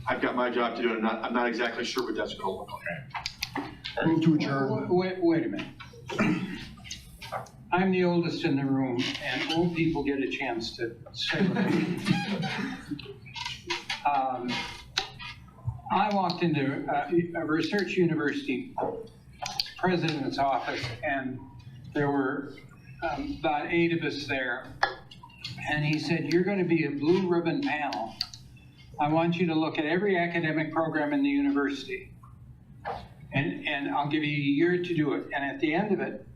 I've got my job to do, and I'm not exactly sure what that's going to look like. Move to adjourn. Wait a minute. I'm the oldest in the room, and old people get a chance to say what they think. I walked into a research university president's office, and there were about 8 of us there. And he said, "You're going to be a blue ribbon panel. I want you to look at every academic program in the university. And I'll give you a year to do it. And at the end of it,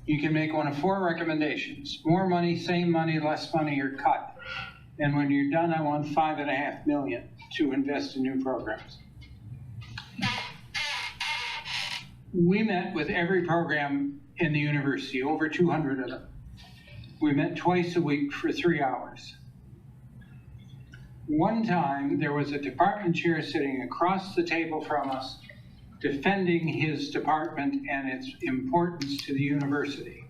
you can make one of 4 recommendations. More money, same money, less money, or cut. And when you're done, I want $5.5 million to invest in new programs." We met with every program in the university, over 200 of them. We met twice a week for 3 hours. One time, there was a department chair sitting across the table from us, defending his department and its importance to the university.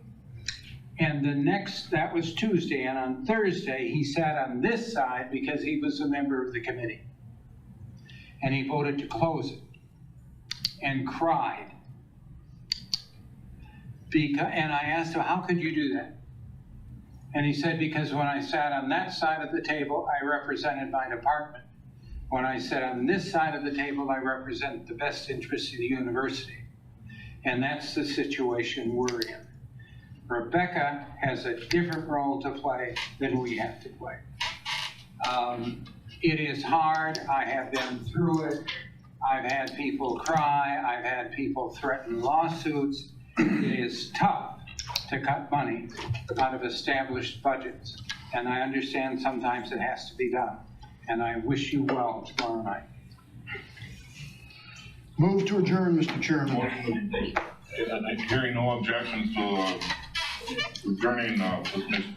And that was Tuesday, and on Thursday, he sat on this side because he was a member of the committee. And he voted to close it and cried. And I asked him, how could you do that? And he said, because when I sat on that side of the table, I represented my department. When I sat on this side of the table, I represent the best interests of the university. And that's the situation we're in. Rebecca has a different role to play than we have to play. It is hard. I have been through it. I've had people cry. I've had people threaten lawsuits. It is tough to cut money out of established budgets. And I understand sometimes it has to be done. And I wish you well tomorrow night. Move to adjourn, Mr. Chairman. Hearing no objections to adjourning,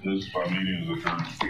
this meeting is adjourned.